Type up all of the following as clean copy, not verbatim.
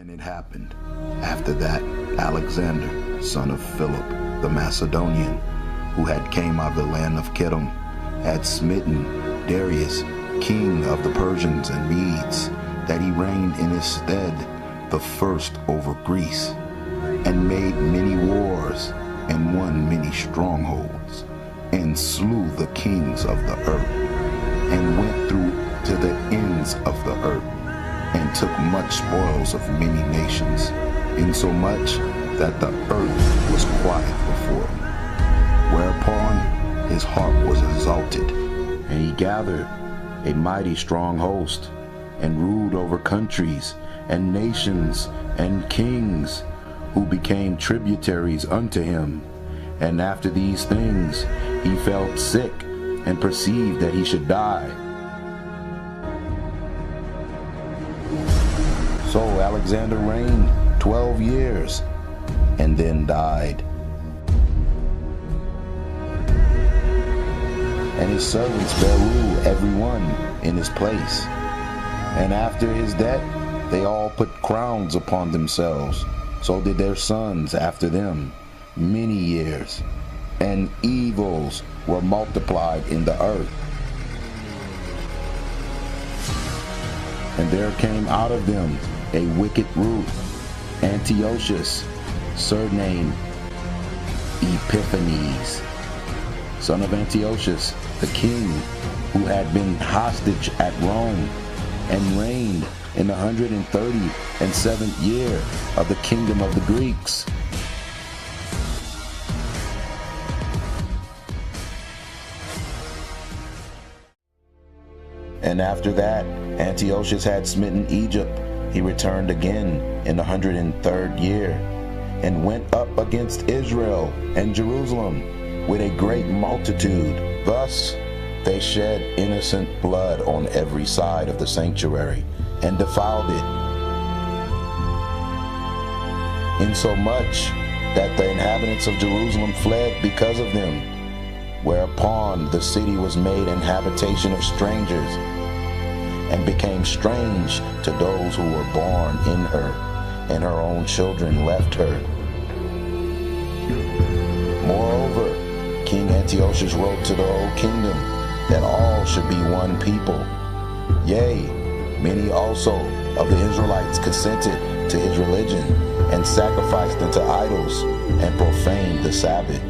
And it happened after that Alexander, son of Philip the Macedonian, who had came out of the land of Kedem, had smitten Darius, king of the Persians and Medes, that he reigned in his stead the first over Greece, and made many wars, and won many strongholds, and slew the kings of the earth, and went through to the ends of the earth, and took much spoils of many nations, insomuch that the earth was quiet before him. Whereupon his heart was exalted, and he gathered a mighty strong host, and ruled over countries and nations and kings, who became tributaries unto him. And after these things he felt sick, and perceived that he should die. So Alexander reigned 12 years, and then died. And his servants bare rule every one in his place. And after his death they all put crowns upon themselves. So did their sons after them many years. And evils were multiplied in the earth. And there came out of them a wicked root, Antiochus, surnamed Epiphanes, son of Antiochus, the king, who had been hostage at Rome, and reigned in the 137th year of the kingdom of the Greeks. And after that Antiochus had smitten Egypt, he returned again in the 103rd year, and went up against Israel and Jerusalem with a great multitude. Thus they shed innocent blood on every side of the sanctuary, and defiled it, insomuch that the inhabitants of Jerusalem fled because of them. Whereupon the city was made an habitation of strangers, and became strange to those who were born in her, and her own children left her. Moreover, King Antiochus wrote to the whole kingdom that all should be one people. Yea, many also of the Israelites consented to his religion, and sacrificed unto idols, and profaned the Sabbath.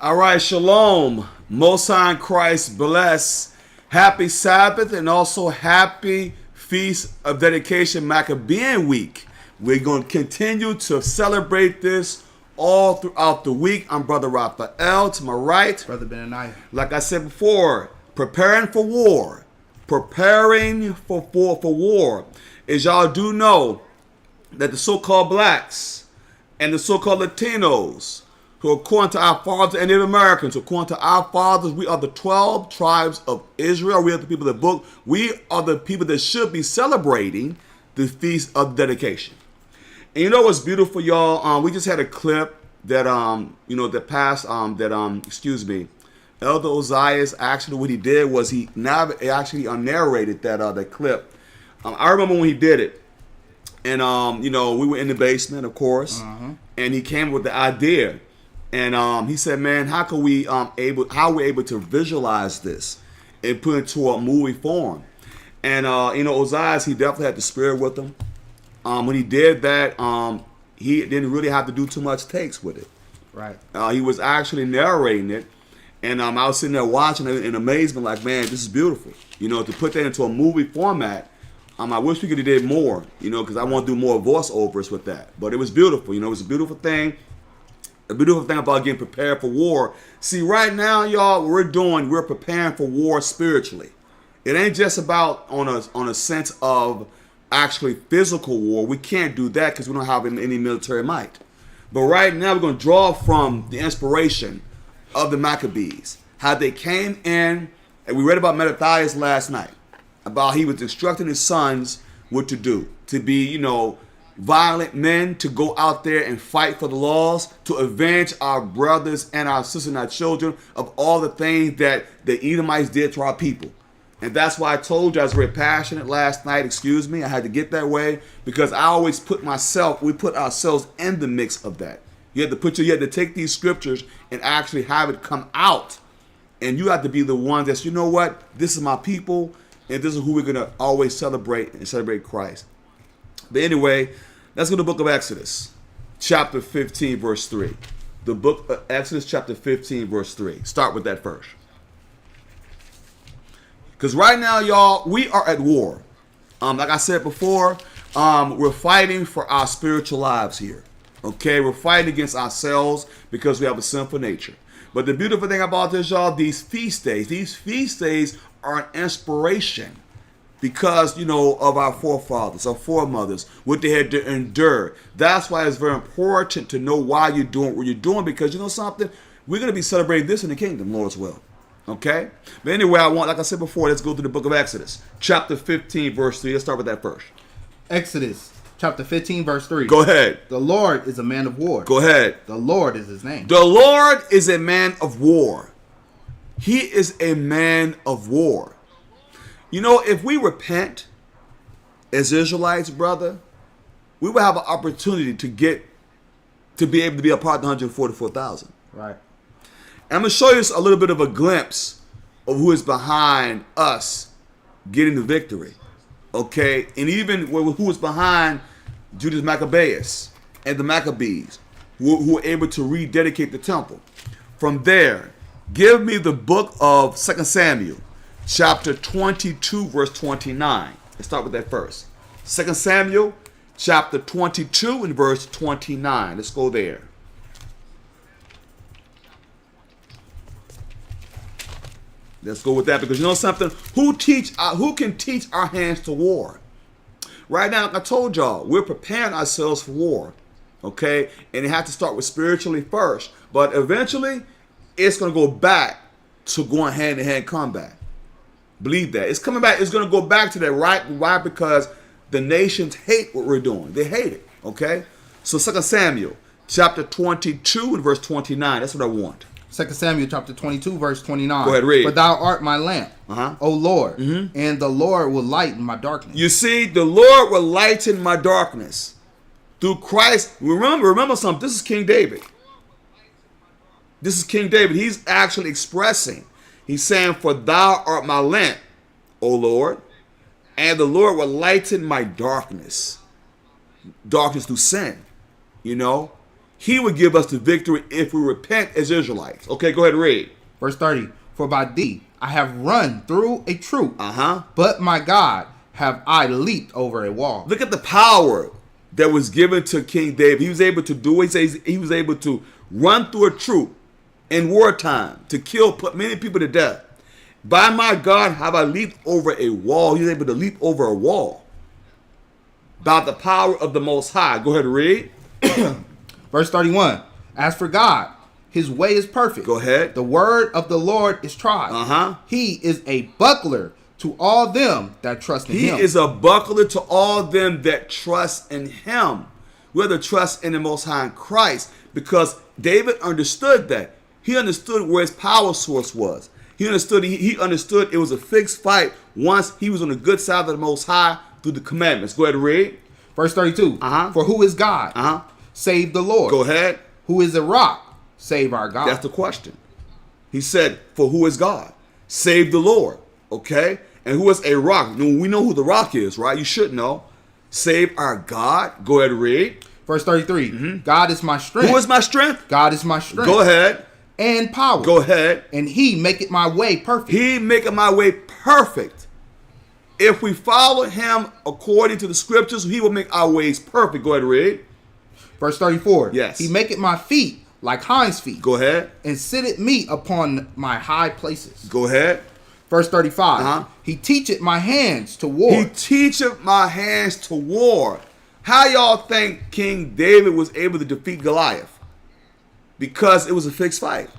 All right, shalom. Most High in Christ bless. Happy Sabbath and also happy Feast of Dedication Maccabean Week. We're going to continue to celebrate this all throughout the week. I'm Brother Raphael. To my right, Brother Benaniah. like I said before, preparing for war. Preparing for war. As y'all do know, that the so-called blacks and the so-called Latinos, who according to our fathers and Native Americans, according to our fathers, we are the 12 tribes of Israel. We are the people of the book. We are the people that should be celebrating the Feast of Dedication. And you know what's beautiful, y'all? We just had a clip that that passed. Elder Ozias, actually what he did was he actually narrated that clip. I remember when he did it, and we were in the basement, of course, and he came with the idea. And he said, "Man, how can we we're able to visualize this and put it into a movie form?" And Ozias, he definitely had the spirit with him. When he did that, he didn't really have to do too much takes with it. Right. He was actually narrating it, and I was sitting there watching it in amazement, like, man, this is beautiful. To put that into a movie format. I wish we could have did more, because I want to do more voiceovers with that. But it was beautiful. It was a beautiful thing. A beautiful thing about getting prepared for war. See, right now, y'all, what we're preparing for war spiritually. It ain't just about on a sense of actually physical war. We can't do that because we don't have any military might. But right now, we're going to draw from the inspiration of the Maccabees, how they came in, and we read about Mattathias last night, about he was instructing his sons what to do, to be, violent men, to go out there and fight for the laws, to avenge our brothers and our sisters and our children of all the things that the Edomites did to our people. And that's why I told you I was very passionate last night. Excuse me, I had to get that way because I always we put ourselves in the mix of that. You had to take these scriptures and actually have it come out. And you have to be the one that's, this is my people, and this is who we're going to always celebrate and celebrate Christ. But anyway, let's go to the book of Exodus, chapter 15, verse 3. The book of Exodus, chapter 15, verse 3. Start with that first. Because right now, y'all, we are at war. Like I said before, we're fighting for our spiritual lives here. Okay, we're fighting against ourselves because we have a sinful nature. But the beautiful thing about this, y'all, these feast days are an inspiration because, of our forefathers, our foremothers, what they had to endure. That's why it's very important to know why you're doing what you're doing, because you know something? We're going to be celebrating this in the kingdom, Lord's will. Okay? But anyway, like I said before, let's go to the book of Exodus, chapter 15, verse 3. Let's start with that first. Exodus, chapter 15, verse 3. Go ahead. The Lord is a man of war. Go ahead. The Lord is his name. The Lord is a man of war. He is a man of war. If we repent as Israelites, brother, we will have an opportunity to be able to be a part of the 144,000. Right. And I'm going to show you a little bit of a glimpse of who is behind us getting the victory. Okay? And even who is behind Judas Maccabeus and the Maccabees, who were able to rededicate the temple. From there, give me the book of 2 Samuel, chapter 22, verse 29. Let's start with that first. 2 Samuel, chapter 22 and verse 29. Let's go there. Let's go with that, because you know something? Who can teach our hands to war? Right now, like I told y'all, we're preparing ourselves for war. Okay? And it has to start with spiritually first. But eventually, it's going to go back to going hand-to-hand combat. Believe that. It's coming back. It's going to go back to that. Right? Why? Because the nations hate what we're doing. They hate it. Okay? So 2 Samuel, chapter 22 and verse 29. That's what I want. 2 Samuel chapter 22, verse 29. Go ahead, read. For thou art my lamp, O Lord, and the Lord will lighten my darkness. You see, the Lord will lighten my darkness. Through Christ, remember something. This is King David. This is King David. He's actually expressing. He's saying, for thou art my lamp, O Lord, and the Lord will lighten my darkness. Darkness through sin, he would give us the victory if we repent as Israelites. Okay, go ahead and read. Verse 30. For by thee I have run through a troop, Uh-huh. but my God have I leaped over a wall. Look at the power that was given to King David. He was able to do, he says he was able to run through a troop in wartime to put many people to death. By my God have I leaped over a wall. He was able to leap over a wall by the power of the Most High. Go ahead and read. Verse 31. As for God, his way is perfect. Go ahead. The word of the Lord is tried. Uh-huh. He is a buckler to all them that trust in him. He is a buckler to all them that trust in him. Whether trust in the Most High in Christ, because David understood that. He understood where his power source was. He understood it was a fixed fight once he was on the good side of the Most High through the commandments. Go ahead and read. Verse 32. Uh-huh. For who is God? Uh-huh. Save the Lord. Go ahead. Who is a rock? Save our God. That's the question. He said, for who is God? Save the Lord. Okay? And who is a rock? We know who the rock is, right? You should know. Save our God. Go ahead and read. Verse 33. Mm-hmm. God is my strength. Who is my strength? God is my strength. Go ahead. And power. Go ahead. And he maketh my way perfect. He maketh my way perfect. If we follow him according to the scriptures, he will make our ways perfect. Go ahead and read. Verse 34. Yes. He maketh my feet like hinds feet. Go ahead. And sitteth me upon my high places. Go ahead. Verse 35. Uh-huh. He teacheth my hands to war. He teacheth my hands to war. How y'all think King David was able to defeat Goliath? Because it was a fixed fight.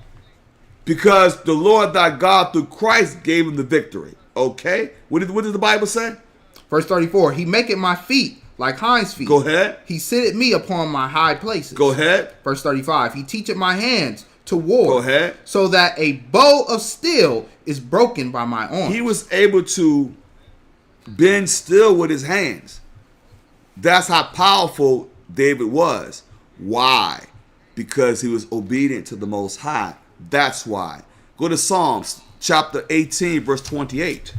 Because the Lord thy God through Christ gave him the victory. Okay? What did the Bible say? Verse 34. He maketh my feet like hinds feet. Go ahead. He sitteth me upon my high places. Go ahead. Verse 35. He teacheth my hands to war. Go ahead. So that a bow of steel is broken by my arm. He was able to bend steel with his hands. That's how powerful David was. Why? Because he was obedient to the Most High. That's why. Go to Psalms chapter 18, verse 28.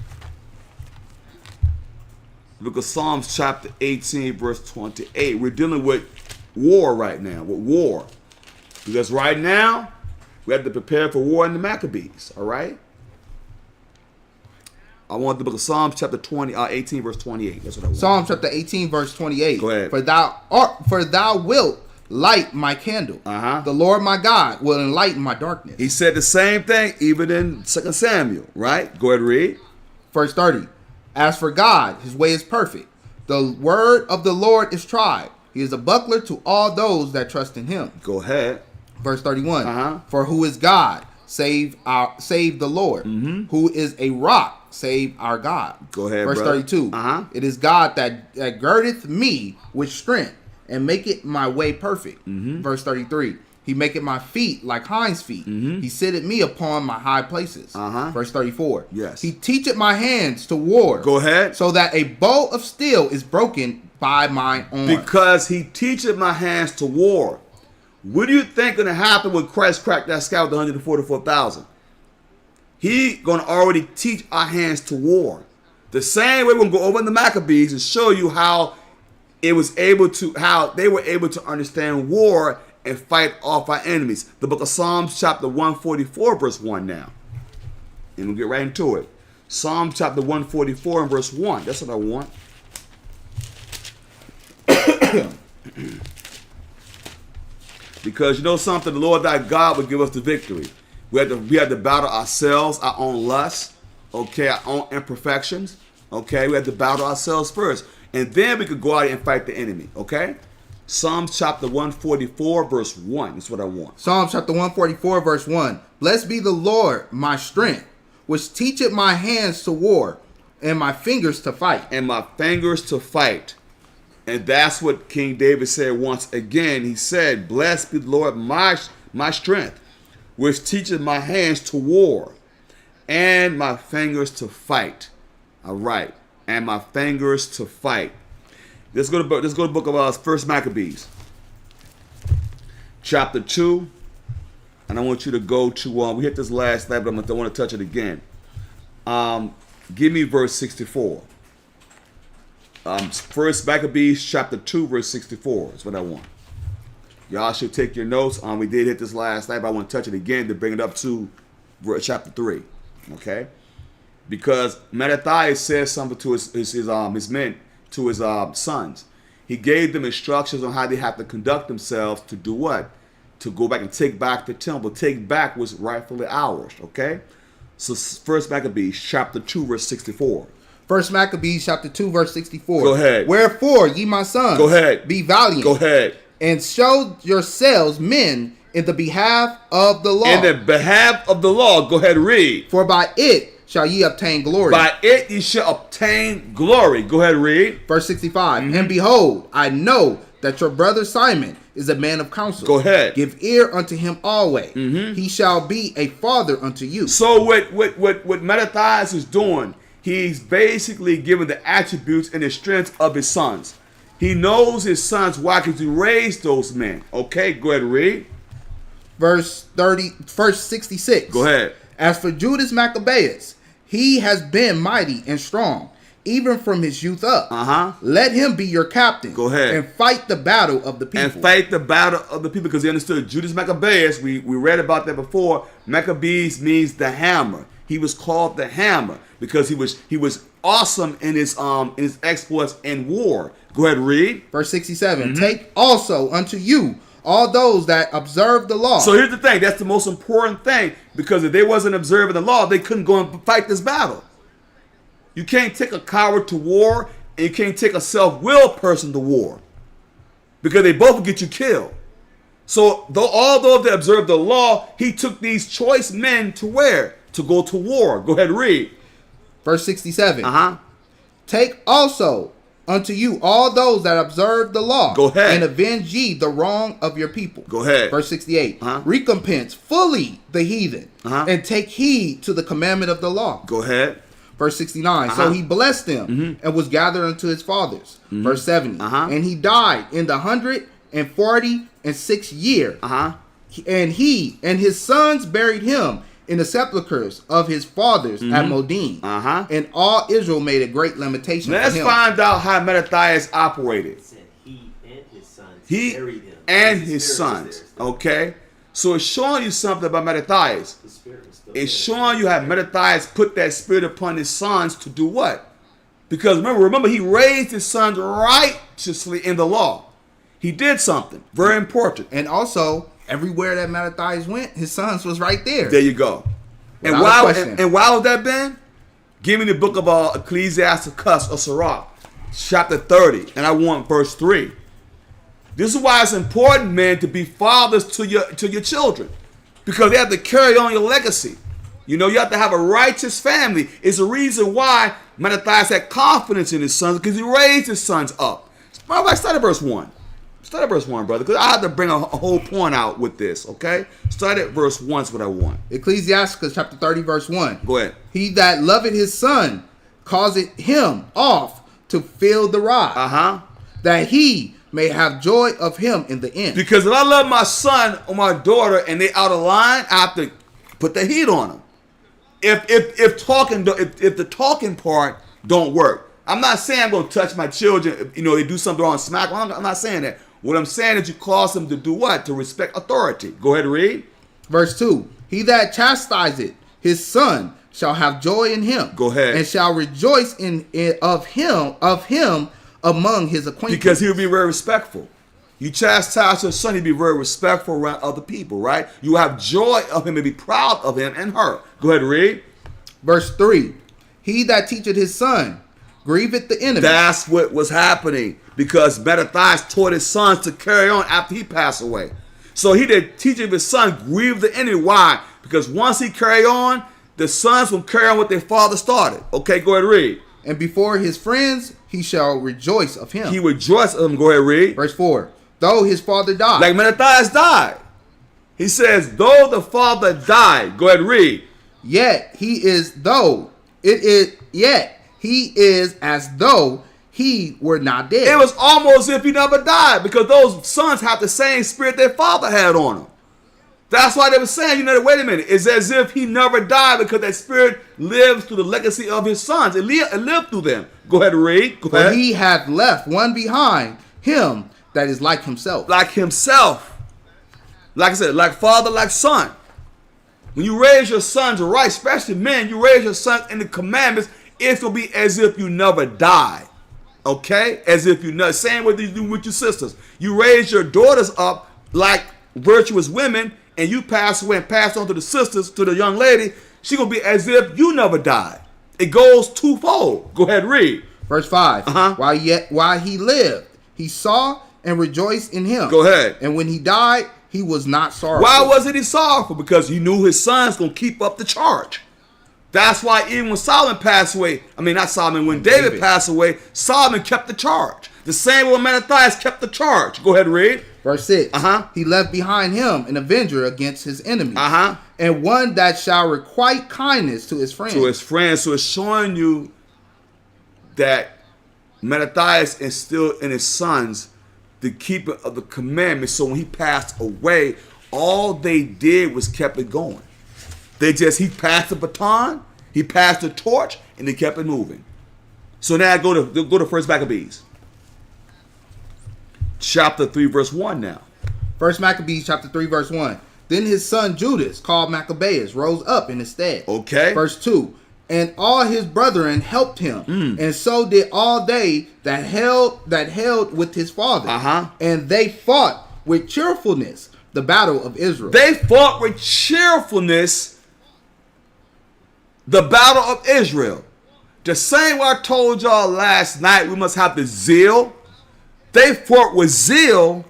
Look at Psalms chapter 18, verse 28. We're dealing with war right now, with war. Because right now, we have to prepare for war in the Maccabees, all right? I want the book of Psalms chapter 18, verse 28. That's what I want. Psalm chapter 18, verse 28. Go ahead. For thou wilt light my candle. Uh-huh. The Lord my God will enlighten my darkness. He said the same thing even in 2 Samuel, right? Go ahead and read. Verse 30. As for God, his way is perfect. The word of the Lord is tried. He is a buckler to all those that trust in him. Go ahead. Verse 31. Uh-huh. For who is God? Save the Lord. Mm-hmm. Who is a rock? Save our God. Go ahead, Verse brother. 32. Uh-huh. It is God that girdeth me with strength and maketh my way perfect. Mm-hmm. Verse 33. He maketh my feet like hinds feet. Mm-hmm. He sitteth me upon my high places. Uh-huh. Verse 34. Yes. He teacheth my hands to war. Go ahead. So that a bow of steel is broken by my arm. Because he teacheth my hands to war. What do you think going to happen when Christ cracked that sky with the 144,000? He going to already teach our hands to war. The same way we're going to go over in the Maccabees and show you how they were able to understand war and fight off our enemies. The book of Psalms chapter 144 verse 1 now. And we'll get right into it. Psalm chapter 144 and verse 1. That's what I want. Because you know something, the Lord thy God will give us the victory. We had to battle ourselves, our own lusts, okay, our own imperfections, okay. We had to battle ourselves first, and then we could go out and fight the enemy, okay. Psalms chapter 144 verse 1 is what I want. Psalm chapter 144 verse 1. Blessed be the Lord my strength, which teacheth my hands to war and my fingers to fight. And my fingers to fight. And that's what King David said once again. He said, blessed be the Lord my strength, which teacheth my hands to war and my fingers to fight. All right. And my fingers to fight. Let's go to the book of First Maccabees, chapter 2. And I want you to go to, we hit this last night, but I want to touch it again. Give me verse 64. First Maccabees chapter 2 verse 64 is what I want. Y'all should take your notes. We did hit this last night, but I want to touch it again to bring it up to chapter 3. Okay? Because Mattathias says something to his men, to his sons. He gave them instructions on how they have to conduct themselves to do what? To go back and take back the temple. Take back what's rightfully ours. Okay? So 1 Maccabees chapter 2 verse 64. 1 Maccabees chapter 2 verse 64. Go ahead. Wherefore, ye my sons, go ahead, be valiant. Go ahead. And show yourselves men in the behalf of the law. In the behalf of the law. Go ahead, read. For by it shall ye obtain glory. By it ye shall obtain glory. Go ahead, read. Verse 65. And behold, I know that your brother Simon is a man of counsel. Go ahead. Give ear unto him always. He shall be a father unto you. So what Mattathias is doing, he's basically giving the attributes and the strengths of his sons. He knows his sons. Why? Because he raised those men. Okay, go ahead, read. Verse 66. Go ahead. As for Judas Maccabeus, he has been mighty and strong, even from his youth up. Let him be your captain. Go ahead. And fight the battle of the people. And fight the battle of the people, because he understood Judas Maccabeus. We read about that before. Maccabees means the hammer. He was called the hammer because he was awesome in his exploits in war. Go ahead, read. Verse 67. Take also unto you all those that observe the law. So here's the thing. That's the most important thing, because if they wasn't observing the law, they couldn't go and fight this battle. You can't take a coward to war, and you can't take a self-willed person to war, because they both will get you killed. So although they observed the law, he took these choice men to where? To go to war. Go ahead, read. Verse 67. Take also unto you all those that observe the law. Go ahead. And avenge ye the wrong of your people. Go ahead. Verse 68. Recompense fully the heathen, and take heed to the commandment of the law. Go ahead. Verse 69. So he blessed them and was gathered unto his fathers. Verse 70. And he died in the 146th year. And he and his sons buried him in the sepulchres of his fathers at Modin. And all Israel made a great lamentation. Let's find out how Mattathias operated. He and his sons buried him. And his sons. Okay? So it's showing you something about Mattathias. It's showing you how Mattathias put that spirit upon his sons to do what? Because remember, he raised his sons righteously in the law. He did something very important. And also, everywhere that Mattathias went, his sons was right there. There you go. And why would that been? Give me the book of Ecclesiasticus or Sirach, chapter 30, and I want verse 3. This is why it's important, man, to be fathers to your children, because they have to carry on your legacy. You know, you have to have a righteous family. It's the reason why Mattathias had confidence in his sons, because he raised his sons up. Start at verse 1. Start at verse 1, brother, because I have to bring a whole point out with this, okay? Start at verse 1 is what I want. Ecclesiasticus chapter 30, verse 1. Go ahead. He that loveth his son causeth him off to fill the rod, that he may have joy of him in the end. Because if I love my son or my daughter and they out of line, I have to put the heat on them. If the talking part don't work, I'm not saying I'm going to touch my children. You know, they do something wrong, smack them. I'm not saying that. What I'm saying is you cause them to do what? To respect authority. Go ahead and read. Verse 2. He that chastiseth his son shall have joy in him. Go ahead. And shall rejoice of him among his acquaintances. Because he will be very respectful. You chastise your son, he'll be very respectful around other people, right? You have joy of him and be proud of him and her. Go ahead and read. Verse 3. He that teacheth his son grieveth the enemy. That's what was happening, because Mattathias taught his sons to carry on after he passed away. So he that teacheth his son grieved the enemy. Why? Because once he carry on, the sons will carry on what their father started. Okay, go ahead and read. And before his friends he shall rejoice of him. He rejoice of him. Go ahead and read. Verse 4. Though his father died. Like Mattathias died. He says, though the father died. Go ahead and read. Yet he is as though he were not dead. It was almost as if he never died, because those sons have the same spirit their father had on them. That's why they were saying, wait a minute. It's as if he never died, because that spirit lives through the legacy of his sons. It lived through them. Go ahead and read. Go ahead. For he hath left one behind him that is like himself. Like himself. Like I said, like father, like son. When you raise your sons right, especially men, you raise your sons in the commandments, it's going to be as if you never died. Okay? As if you never. Same way you do with your sisters. You raise your daughters up like virtuous women, and you pass away and pass on to the sisters, to the young lady, she's going to be as if you never died. It goes twofold. Go ahead, read. Verse 5. While he lived, he saw and rejoiced in him. Go ahead. And when he died, he was not sorrowful. Why wasn't he sorrowful? Because he knew his son's going to keep up the charge. That's why even when Solomon passed away, not Solomon, when David passed away, Solomon kept the charge. The same way Mattathias kept the charge. Go ahead, read. Verse 6. He left behind him an avenger against his enemies. And one that shall requite kindness to his friends. To his friends. So it's showing you that Mattathias instilled in his sons the keeping of the commandments. So when he passed away, all they did was kept it going. He passed the baton, he passed the torch, and they kept it moving. So now go to 1 Maccabees. Chapter 3, verse 1 now. 1 Maccabees chapter 3, verse 1. Then his son Judas, called Maccabeus, rose up in his stead. Okay. Verse 2. And all his brethren helped him, and so did all they that held with his father. And they fought with cheerfulness the battle of Israel. They fought with cheerfulness the battle of Israel. The same way I told y'all last night, we must have the zeal. They fought with zeal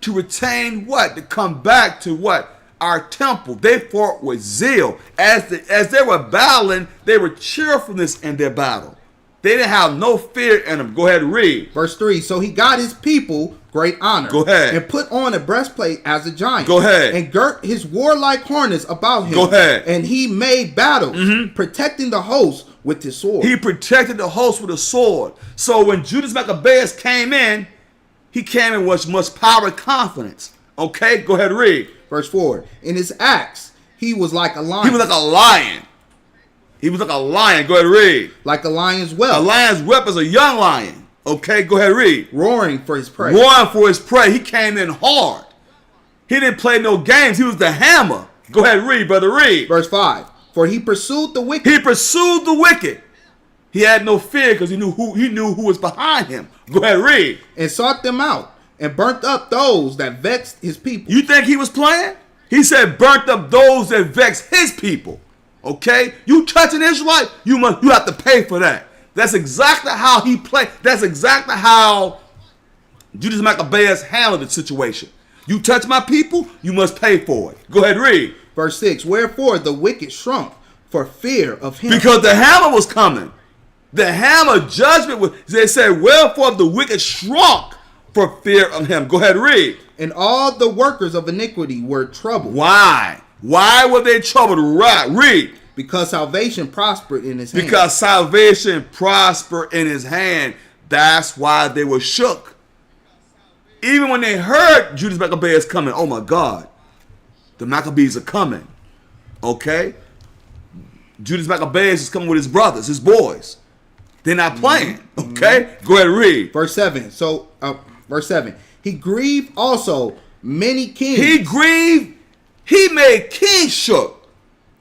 to retain what? To come back to what? Our temple. They fought with zeal. As they were battling, they were cheerfulness in their battle. They didn't have no fear in them. Go ahead and read. Verse 3. So he got his people great honor. Go ahead. And put on a breastplate as a giant. Go ahead. And girt his warlike harness about him. Go ahead. And he made battle, protecting the host with his sword. He protected the host with a sword. So when Judas Maccabeus came in, he came in with much power and confidence. Okay, go ahead and read. Verse 4. In his acts, he was like a lion. He was like a lion. He was like a lion. Go ahead and read. Like a lion's whelp. A lion's whelp is a young lion. Okay, go ahead and read. Roaring for his prey. Roaring for his prey. He came in hard. He didn't play no games. He was the hammer. Go ahead and read, brother. Read. Verse 5. For he pursued the wicked. He pursued the wicked. He had no fear because he knew who was behind him. Go ahead and read. And sought them out. And burnt up those that vexed his people. You think he was playing? He said burnt up those that vexed his people. Okay? You touch an Israelite, you have to pay for that. That's exactly how he played. That's exactly how Judas Maccabeus handled the situation. You touch my people, you must pay for it. Go ahead, read. Verse 6. Wherefore the wicked shrunk for fear of him. Because the hammer was coming. The hammer judgment was, they said, wherefore the wicked shrunk for fear of him. Go ahead, read. And all the workers of iniquity were troubled. Why? Why were they troubled? Right. Read. Because salvation prospered in his hand. Because salvation prospered in his hand. That's why they were shook. Even when they heard Judas Maccabeus coming, oh my God, the Maccabees are coming. Okay? Judas Maccabeus is coming with his brothers, his boys. They're not playing. Okay? Go ahead and read. Verse 7. Verse 7. He grieved also many kings. He made kings shook.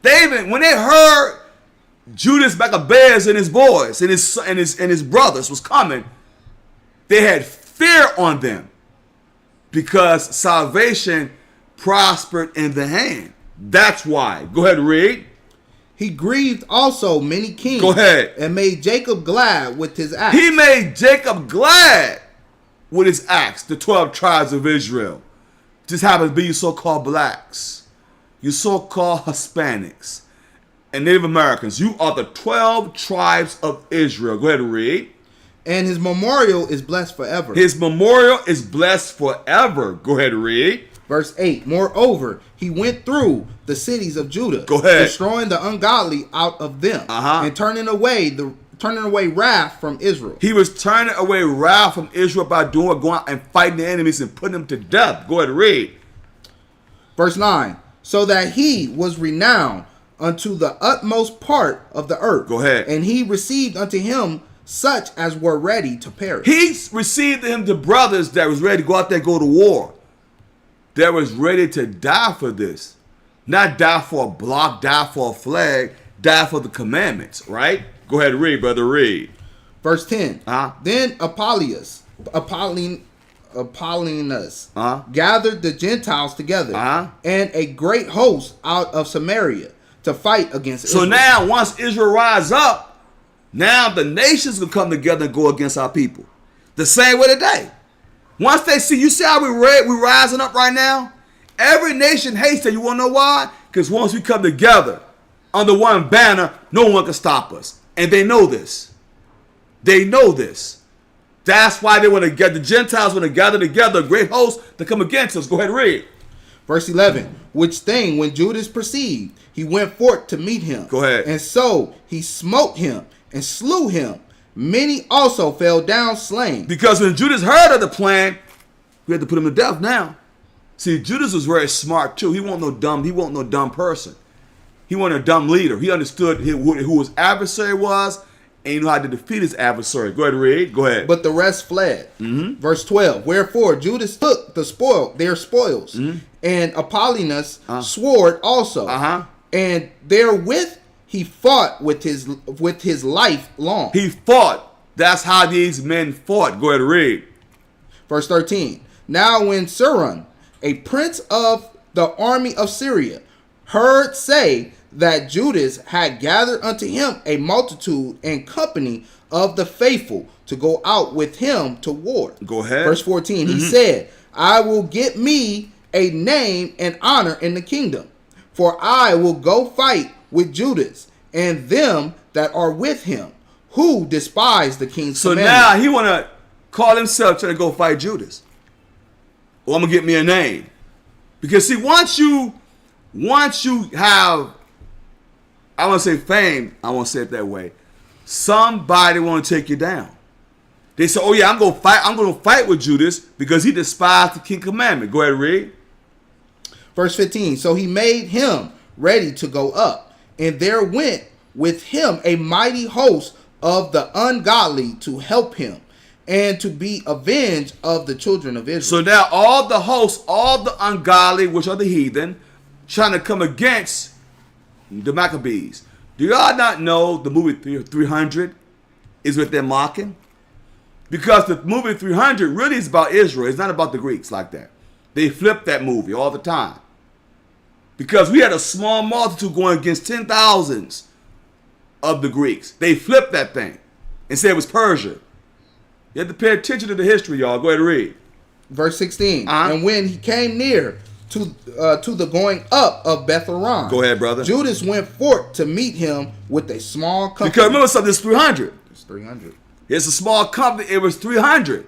When they heard Judas Maccabeus and his boys and his brothers was coming, they had fear on them because salvation prospered in the hand. That's why. Go ahead and read. He grieved also many kings. Go ahead. And made Jacob glad with his axe. He made Jacob glad with his axe, the 12 tribes of Israel. Just happens to be you so-called blacks, you so-called Hispanics, and Native Americans. You are the 12 tribes of Israel. Go ahead and read. And his memorial is blessed forever. His memorial is blessed forever. Go ahead and read. Verse 8. Moreover, he went through the cities of Judah. Go ahead. Destroying the ungodly out of them. And turning away wrath from Israel. He was turning away wrath from Israel by going out and fighting the enemies and putting them to death. Go ahead and read. Verse 9. So that he was renowned unto the utmost part of the earth. Go ahead. And he received unto him such as were ready to perish. He received him the brothers that was ready to go out there and go to war. that was ready to die for this. Not die for a block, die for a flag, die for the commandments, right? Go ahead and read, brother, read. Verse 10. Then Apollinus gathered the Gentiles together and a great host out of Samaria to fight against Israel. So now, once Israel rise up, now the nations will come together and go against our people. The same way today. Once they see, you see how we're rising up right now? Every nation hates that. You want to know why? Because once we come together under one banner, no one can stop us. And they know this. They know this. That's why they want to get the Gentiles want to gather together, a great host to come against us. Go ahead and read. Verse 11. Which thing when Judas perceived, he went forth to meet him. Go ahead. And so he smote him and slew him. Many also fell down slain. Because when Judas heard of the plan, we had to put him to death now. See, Judas was very smart too. He wasn't no dumb person. He wasn't a dumb leader. He understood who his adversary was, and he knew how to defeat his adversary. Go ahead and read. Go ahead. But the rest fled. Verse 12. Wherefore Judas took their spoils, and Apollinus swore also, and therewith he fought with his life long. He fought. That's how these men fought. Go ahead and read. Verse 13. Now when Suran, a prince of the army of Syria, heard say that Judas had gathered unto him a multitude and company of the faithful to go out with him to war. Go ahead. Verse 14. He said, I will get me a name and honor in the kingdom, for I will go fight with Judas and them that are with him, who despise the king's commandment. So now he want to call himself trying to go fight Judas. Well, I'm going to get me a name. Because see, once you have, I want to say fame, I won't say it that way, somebody want to take you down. They say, oh yeah, I'm going to fight with Judas because he despised the king's commandment. Go ahead and read. Verse 15. So he made him ready to go up, and there went with him a mighty host of the ungodly to help him, and to be avenged of the children of Israel. So now all the hosts, all the ungodly, which are the heathen, trying to come against the Maccabees. Do y'all not know the movie 300 is what they're mocking? Because the movie 300 really is about Israel. It's not about the Greeks like that. They flip that movie all the time. Because we had a small multitude going against 10,000s of the Greeks. They flipped that thing and said it was Persia. You have to pay attention to the history, y'all. Go ahead and read. Verse 16. And when he came near to the going up of Beth-horon, go ahead, brother. Judas went forth to meet him with a small company. Because remember something, it's 300. It's 300. It's a small company. It was 300.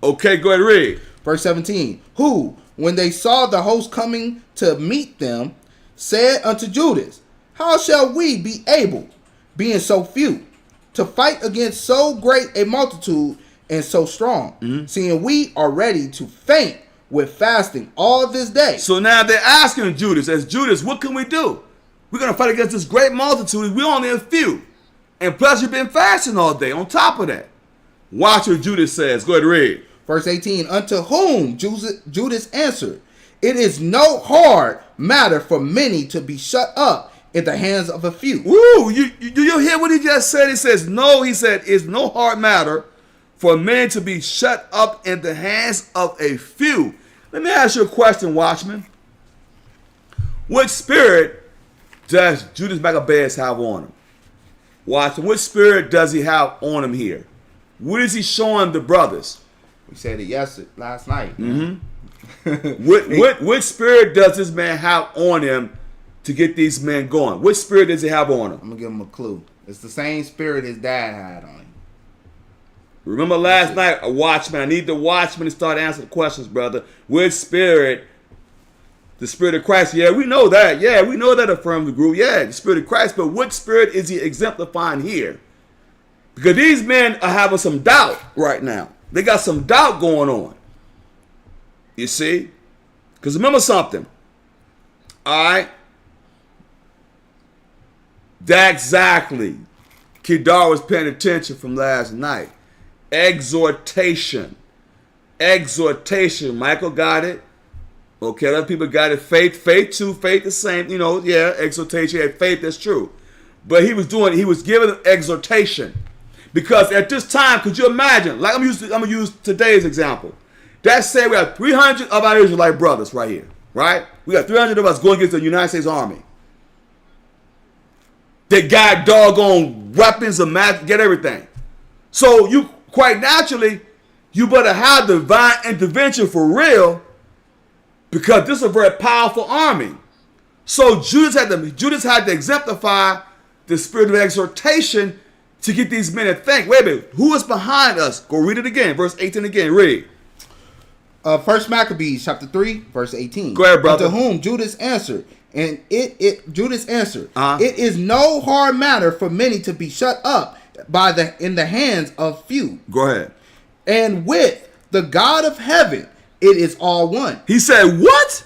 Okay, go ahead and read. Verse 17. Who, when they saw the host coming to meet them, said unto Judas, how shall we be able, being so few, to fight against so great a multitude and so strong, seeing we are ready to faint with fasting all this day? So now they're asking Judas, as Judas, what can we do? We're going to fight against this great multitude. We're only a few. And plus you've been fasting all day on top of that. Watch what Judas says. Go ahead and read. Verse 18. Unto whom Judas answered, it is no hard matter for many to be shut up in the hands of a few. Woo! Do you hear what he just said? He says, no, he said, it's no hard matter for men to be shut up in the hands of a few. Let me ask you a question, Watchman. What spirit does Judas Maccabeus have on him? Watchman, what spirit does he have on him here? What is he showing the brothers? We said it last night. What spirit does this man have on him to get these men going? What spirit does he have on him? I'm going to give him a clue. It's the same spirit his dad had on him. Remember last night, a watchman. I need the watchman to start answering questions, brother. What spirit? The spirit of Christ. Yeah, we know that. Yeah, we know that affirms the group. Yeah, the spirit of Christ. But what spirit is he exemplifying here? Because these men are having some doubt right now. They got some doubt going on. You see? Because remember something. All right? That exactly. Kedar was paying attention from last night. Exhortation. Exhortation. Michael got it. Okay, other people got it. Faith too. Faith the same. You know, yeah, exhortation. Yeah, faith, that's true. But he was giving an exhortation. Because at this time, could you imagine? Like I'm gonna use today's example. That said, we have 300 of our Israelite brothers right here, right? We got 300 of us going against the United States Army. They got doggone weapons and get everything. So you quite naturally, you better have divine intervention for real, because this is a very powerful army. So Judas had to exemplify the spirit of exhortation to get these men to think, wait a minute, who is behind us? Go read it again, verse 18 again, read. First Maccabees chapter 3, verse 18. Go ahead, brother. To whom Judas answered, and Judas answered, it is no hard matter for many to be shut up in the hands of few. Go ahead. And with the God of heaven, it is all one. He said, what?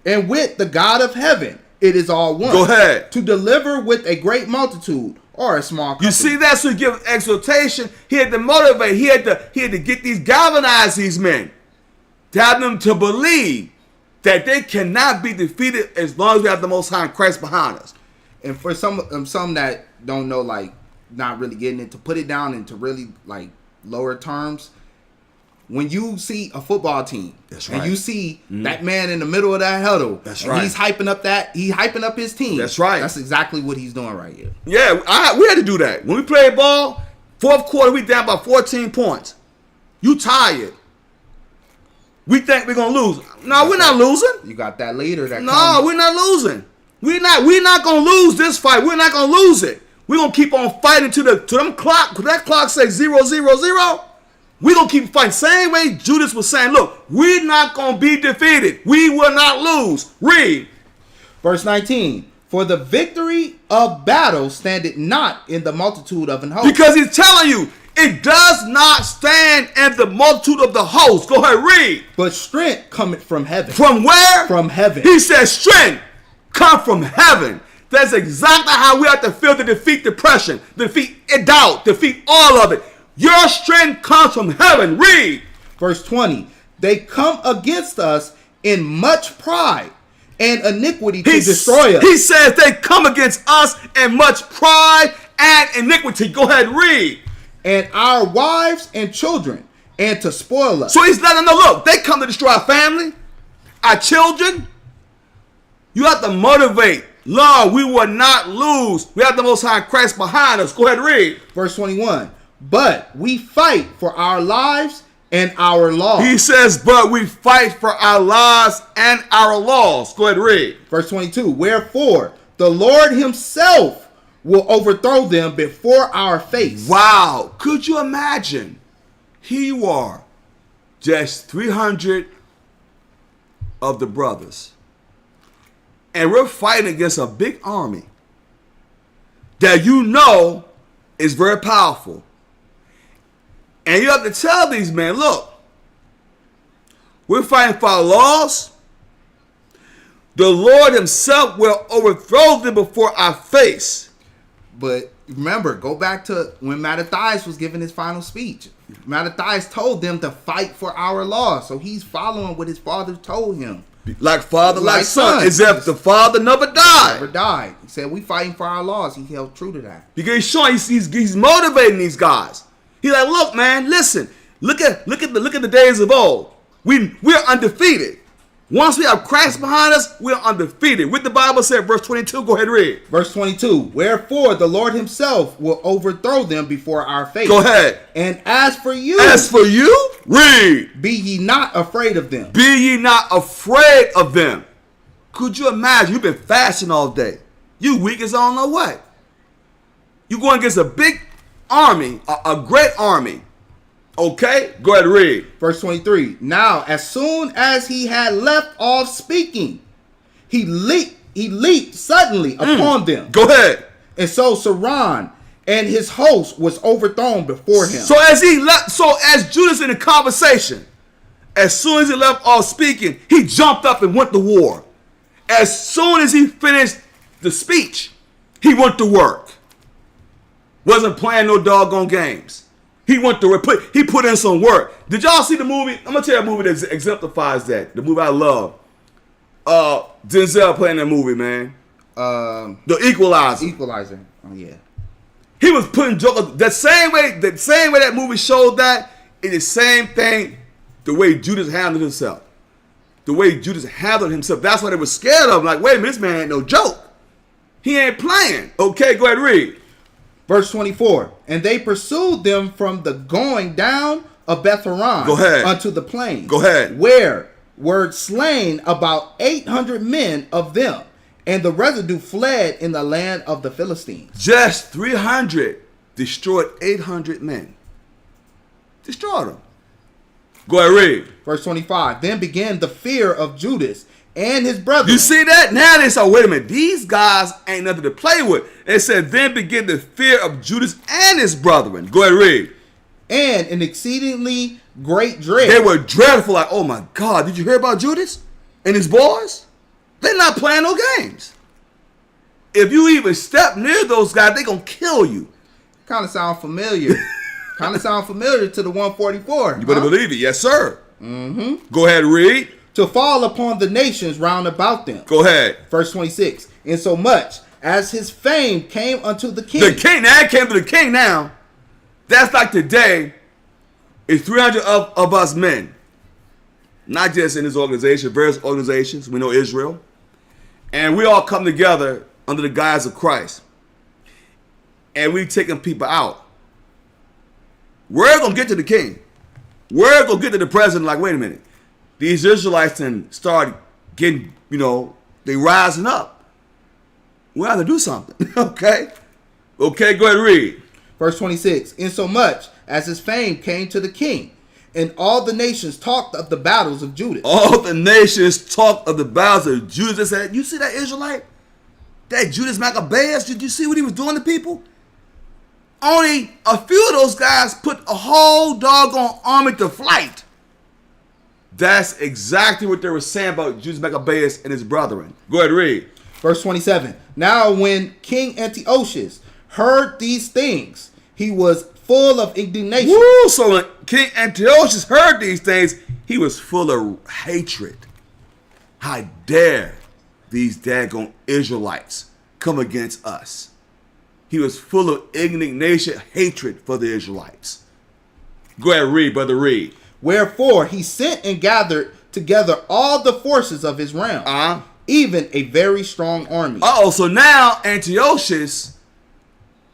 And with the God of heaven, it is all one. Go ahead. To deliver with a great multitude or a small company. You see, that's what gives exhortation. He had to motivate. He had to get galvanize these men, to have them to believe that they cannot be defeated as long as we have the Most High Christ behind us. And for some that don't know, like, not really getting it, to put it down into really like lower terms, when you see a football team, that's right, and you see that man in the middle of that huddle, that's and right, he's hyping up his team. That's right. That's exactly what he's doing right here. Yeah, we had to do that. When we played ball, fourth quarter, we down by 14 points. You tired. We think we're gonna lose. No, we're not losing. You got that leader that we're not losing. We're not gonna lose this fight. We're not gonna lose it. We're gonna keep on fighting to them clock. That clock says 0, 0, 0. We're going to keep fighting. Same way Judas was saying, look, we're not going to be defeated. We will not lose. Read. Verse 19. For the victory of battle standeth not in the multitude of an host. Because he's telling you, it does not stand in the multitude of the host. Go ahead, read. But strength cometh from heaven. From where? From heaven. He says strength come from heaven. That's exactly how we have to feel to defeat depression, defeat doubt, defeat all of it. Your strength comes from heaven. Read. Verse 20. They come against us in much pride and iniquity to destroy us. He says they come against us in much pride and iniquity. Go ahead, read. And our wives and children, and to spoil us. So he's letting them know, look, they come to destroy our family, our children. You have to motivate. Lord, we will not lose. We have the Most High Christ behind us. Go ahead, read. Verse 21. But we fight for our lives and our laws. He says, but we fight for our lives and our laws. Go ahead, read. Verse 22. Wherefore the Lord himself will overthrow them before our face. Wow. Could you imagine? Here you are, just 300 of the brothers. And we're fighting against a big army that you know is very powerful. And you have to tell these men, look, we're fighting for our laws. The Lord himself will overthrow them before our face. But remember, go back to when Mattathias was giving his final speech. Mattathias told them to fight for our laws. So he's following what his father told him. Like father, like son. As if the father never died. Never died. He said, we fighting for our laws. He held true to that. Because he's showing, he's motivating these guys. He's like, look, man, listen. Look at the days of old. We're undefeated. Once we have Christ behind us, we're undefeated. What the Bible said, verse 22, go ahead and read. Verse 22, wherefore the Lord himself will overthrow them before our face. Go ahead. And as for you, read. Be ye not afraid of them. Be ye not afraid of them. Could you imagine? You've been fasting all day. You weak as I don't know what. You're going against a big army, a great army. Okay, go ahead and read. Verse 23. Now, as soon as he had left off speaking, he leaped suddenly upon them. Go ahead. And so Saran and his host was overthrown before him. So as Judas in the conversation, as soon as he left off speaking, he jumped up and went to war. As soon as he finished the speech, he went to work. Wasn't playing no doggone games. He went to work. He put in some work. Did y'all see the movie? I'm going to tell you a movie that exemplifies that. The movie I love. Denzel playing that movie, man? The Equalizer. Equalizer. Oh yeah. He was putting jokes the same way that movie showed that. It's the same thing. The way Judas handled himself. The way Judas handled himself. That's why they were scared of him. Like, wait a minute, this man ain't no joke. He ain't playing. Okay, go ahead, read. Verse 24. And they pursued them from the going down of Beth-horon Go ahead. unto the plain. Go ahead. Where were slain about 800 men of them, and the residue fled in the land of the Philistines. Just 300 destroyed 800 men. Destroyed them. Go ahead, read. Verse 25. Then began the fear of Judas and his brothers. You see that? Now they said, wait a minute, these guys ain't nothing to play with. It said, then began the fear of Judas and his brethren. Go ahead, read. And an exceedingly great dread. They were dreadful, like, oh my God, did you hear about Judas and his boys? They're not playing no games. If you even step near those guys, they gonna kill you. Kind of sound familiar. Kind of sound familiar to the 144. You better believe it. Yes, sir. Mm-hmm. Go ahead, read. To fall upon the nations round about them. Go ahead. Verse 26. Insomuch as his fame came unto the king. The king, now it came to the king now. That's like today, it's 300 of us men. Not just in this organization, various organizations. We know Israel. And we all come together under the guise of Christ. And we taking people out. We're going to get to the king. We're going to get to the president like, wait a minute. These Israelites then start getting, they rising up. We have to do something. Okay? Okay, go ahead and read. Verse 26. Insomuch as his fame came to the king, and all the nations talked of the battles of Judas. All the nations talked of the battles of Judas. They said, you see that Israelite? That Judas Maccabees? Did you see what he was doing to people? Only a few of those guys put a whole doggone army to flight. That's exactly what they were saying about Judas Maccabees and his brethren. Go ahead, read. Verse 27. Now when King Antiochus heard these things, he was full of indignation. Woo! So when King Antiochus heard these things, he was full of hatred. How dare these daggone Israelites come against us? He was full of indignation, hatred for the Israelites. Go ahead, read, brother, read. Wherefore he sent and gathered together all the forces of his realm, even a very strong army. So now Antiochus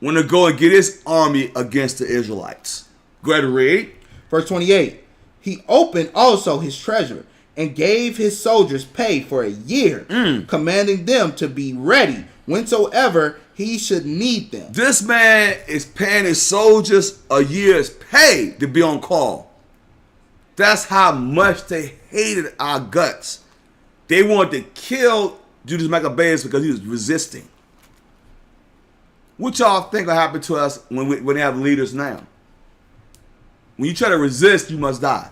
want to go and get his army against the Israelites. Go ahead and read. Verse 28. He opened also his treasure and gave his soldiers pay for a year, commanding them to be ready whensoever he should need them. This man is paying his soldiers a year's pay to be on call. That's how much they hated our guts. They wanted to kill Judas Maccabees because he was resisting. What y'all think will happen to us when they have leaders now? When you try to resist, you must die.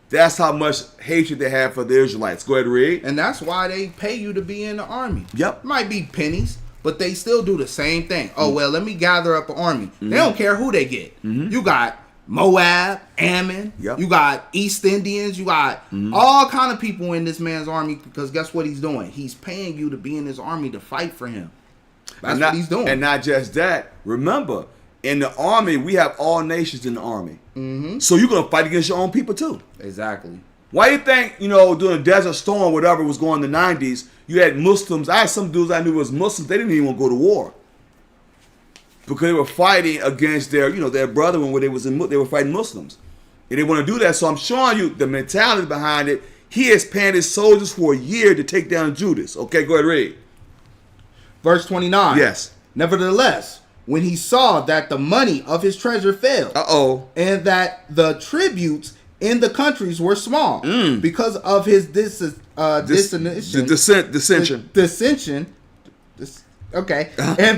That's how much hatred they have for the Israelites. Go ahead and read. And that's why they pay you to be in the army. Yep. Might be pennies, but they still do the same thing. Oh, well, let me gather up an army. They don't care who they get. You got Moab, Ammon. Yep. You got East Indians. You got all kind of people in this man's army, because guess what he's doing? He's paying you to be in his army to fight for him. That's what he's doing. And not just that. Remember, in the army, we have all nations in the army. So you're going to fight against your own people too. Exactly. Why you think, during Desert Storm, whatever was going in the 90s, you had Muslims. I had some dudes I knew was Muslims. They didn't even want to go to war. Because they were fighting against their brethren when they were fighting Muslims. And they want to do that. So I'm showing you the mentality behind it. He is paying his soldiers for a year to take down Judas. Okay, go ahead, read. Verse 29. Yes. Nevertheless, when he saw that the money of his treasure failed, and that the tributes in the countries were small, because of his dissension, and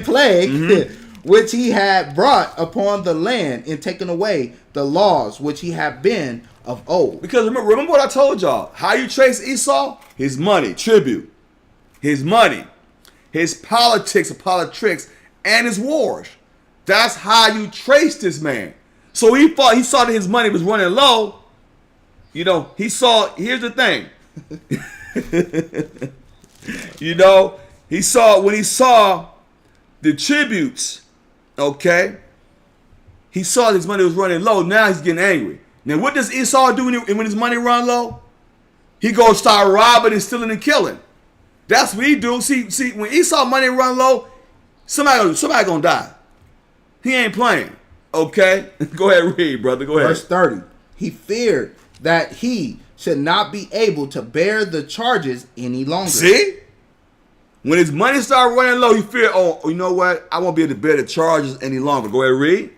plague, which he had brought upon the land, in taking away the laws which he had been of old. Because remember what I told y'all. How you trace Esau? His money, tribute. His money. His politics, and his wars. That's how you trace this man. So he saw that his money was running low. He saw, here's the thing. You know, when he saw the tributes, okay, he saw his money was running low. Now he's getting angry. Now what does Esau do when his money run low? He goes start robbing and stealing and killing. That's what he do. See, when Esau money run low, somebody gonna die. He ain't playing. Okay, go ahead and read, brother. Go ahead. Verse 30. He feared that he should not be able to bear the charges any longer. See? When his money started running low, he feared, oh, you know what? I won't be able to bear the charges any longer. Go ahead and read.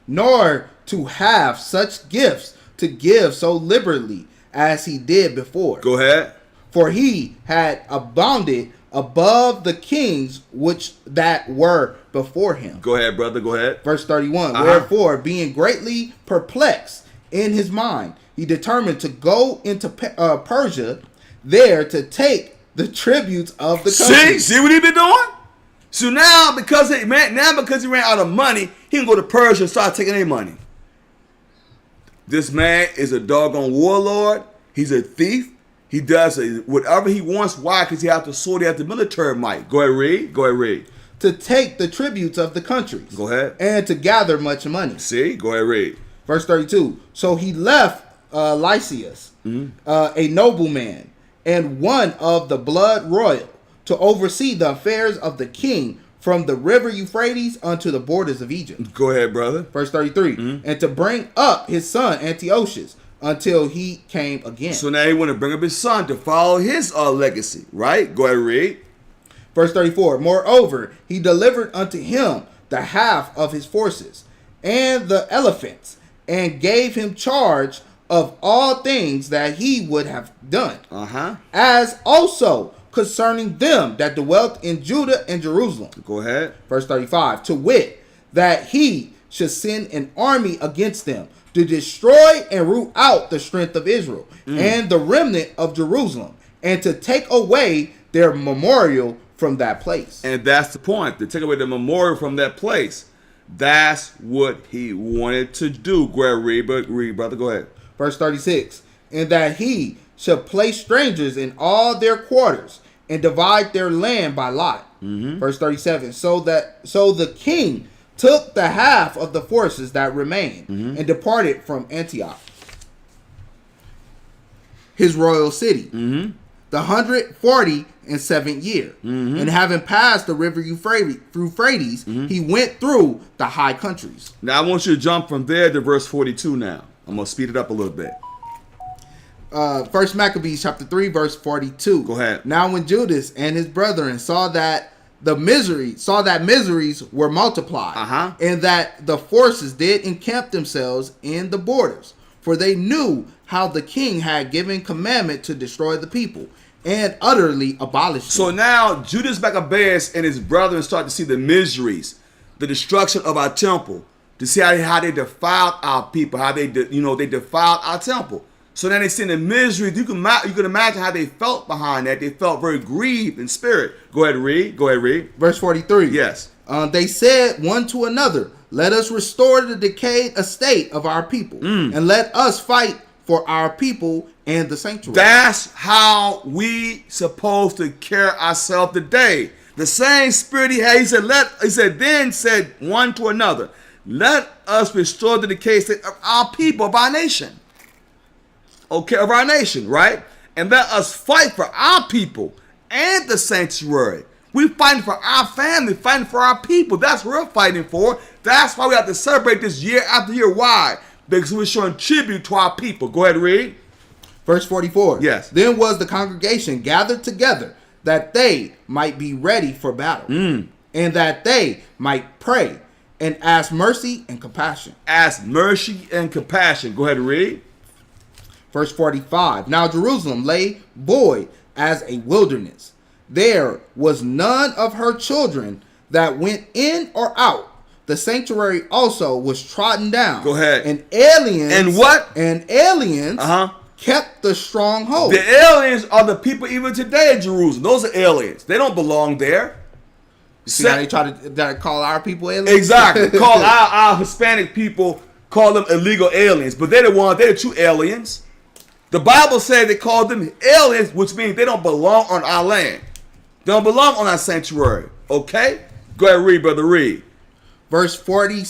Nor to have such gifts to give so liberally as he did before. Go ahead. For he had abounded above the kings which that were before him. Go ahead, brother. Go ahead. Verse 31. Wherefore, being greatly perplexed in his mind, he determined to go into Persia, there to take the tributes of the country. See what he been doing? So now, because he ran out of money, he can go to Persia and start taking their money. This man is a doggone warlord. He's a thief. He does whatever he wants. Why? Because he has the sword, he has the military might. Go ahead, read. Go ahead, read. To take the tributes of the countries. Go ahead. And to gather much money. See? Go ahead, read. Verse 32. So he left Lysias, a nobleman, and one of the blood royal, to oversee the affairs of the king from the river Euphrates unto the borders of Egypt. Go ahead, brother. Verse 33. And to bring up his son Antiochus until he came again. So now he want to bring up his son to follow his legacy, right? Go ahead, read. Verse 34. Moreover, he delivered unto him the half of his forces and the elephants, and gave him charge of all things that he would have done. As also concerning them that dwelt in Judah and Jerusalem. Go ahead. Verse 35. To wit, that he should send an army against them to destroy and root out the strength of Israel and the remnant of Jerusalem, and to take away their memorial from that place. And that's the point. To take away the memorial from that place. That's what he wanted to do. Go ahead, read, brother. Go ahead. Verse 36. And that he should place strangers in all their quarters and divide their land by lot. Verse 37. So the king took the half of the forces that remained and departed from Antioch, his royal city, the 147th year. And having passed the river Euphrates, he went through the high countries. Now I want you to jump from there to verse 42 now. I'm going to speed it up a little bit. First Maccabees chapter 3 verse 42. Go ahead. Now when Judas and his brethren saw that miseries were multiplied, and that the forces did encamp themselves in the borders, for they knew how the king had given commandment to destroy the people and utterly abolish them. So now Judas Maccabees and his brethren start to see the miseries, the destruction of our temple, to see how they defiled our people, how they defiled our temple. So then they see the misery. You can imagine how they felt behind that. They felt very grieved in spirit. Go ahead, read. Go ahead, read. Verse 43. Yes. They said one to another, let us restore the decayed estate of our people, and let us fight for our people and the sanctuary. That's how we supposed to carry ourselves today. The same spirit he had. Then said one to another, let us restore the decayed estate of our people, of our nation. Okay, of our nation, right? And let us fight for our people and the sanctuary. We're fighting for our family, fighting for our people. That's what we're fighting for. That's why we have to celebrate this year after year. Why? Because we're showing tribute to our people. Go ahead, read. Verse 44. Yes. Then was the congregation gathered together that they might be ready for battle, and that they might pray and ask mercy and compassion. Ask mercy and compassion. Go ahead and read. Verse 45. Now Jerusalem lay void as a wilderness. There was none of her children that went in or out. The sanctuary also was trodden down. Go ahead. And aliens. And what? And aliens kept the stronghold. The aliens are the people even today in Jerusalem. Those are aliens. They don't belong there. See how they try to call our people aliens? Exactly. Call our Hispanic people, call them illegal aliens. But they're the true aliens. The Bible said they called them aliens, which means they don't belong on our land. They don't belong on our sanctuary. Okay? Go ahead, read, brother, read. Verse 40.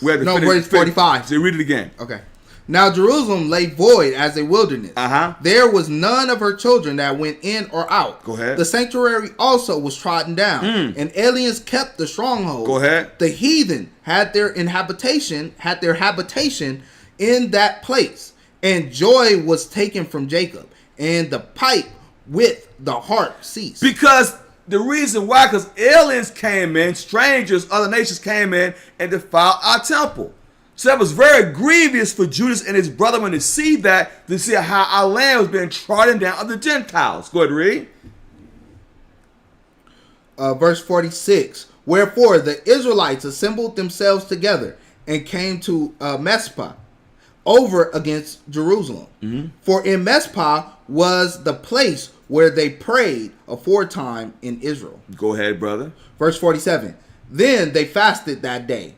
Verse 45. So read it again. Okay. Now Jerusalem lay void as a wilderness. There was none of her children that went in or out. Go ahead. The sanctuary also was trodden down, and aliens kept the stronghold. Go ahead. The heathen had their habitation in that place, and joy was taken from Jacob, and the pipe with the harp ceased. Because the reason why, because aliens came in, strangers, other nations came in and defiled our temple. So that was very grievous for Judas and his brethren to see that, to see how our land was being trodden down of the Gentiles. Go ahead, read. Verse 46. Wherefore the Israelites assembled themselves together and came to Mizpah over against Jerusalem. For in Mizpah was the place where they prayed aforetime in Israel. Go ahead, brother. Verse 47. Then they fasted that day,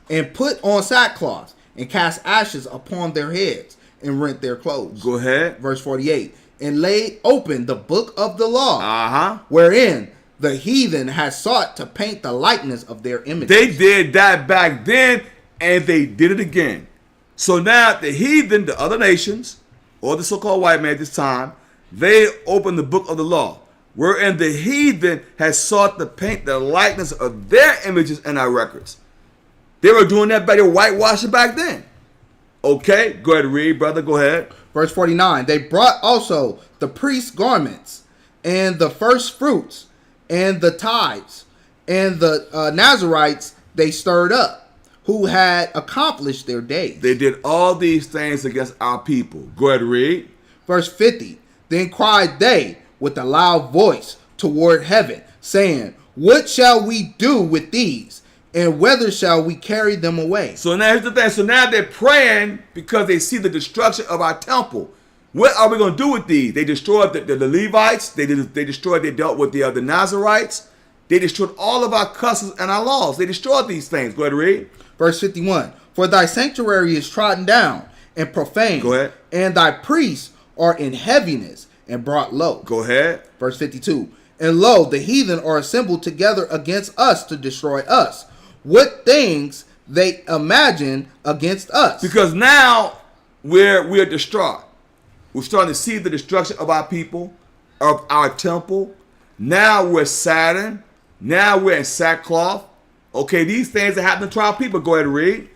and put on sackcloth, and cast ashes upon their heads, and rent their clothes. Go ahead. Verse 48. And laid open the book of the law, wherein the heathen had sought to paint the likeness of their images. They did that back then, and they did it again. So now the heathen, the other nations, or the so-called white man at this time, they opened the book of the law, wherein the heathen had sought to paint the likeness of their images in our records. They were doing that by their whitewashing back then. Okay, go ahead and read, brother. Go ahead. Verse 49. They brought also the priest's garments, and the first fruits, and the tithes, and the Nazarites they stirred up, who had accomplished their days. They did all these things against our people. Go ahead and read. Verse 50. Then cried they with a loud voice toward heaven, saying, What shall we do with these? And whither shall we carry them away? So now here's the thing. So now they're praying because they see the destruction of our temple. What are we going to do with these? They destroyed the Levites. They dealt with the Nazarites. They destroyed all of our customs and our laws. They destroyed these things. Go ahead and read. Verse 51. For thy sanctuary is trodden down and profaned. Go ahead. And thy priests are in heaviness and brought low. Go ahead. Verse 52. And lo, the heathen are assembled together against us to destroy us. What things they imagine against us. Because now we're distraught. We're starting to see the destruction of our people, of our temple. Now we're saddened. Now we're in sackcloth. Okay, these things that happen to our people. Go ahead and read.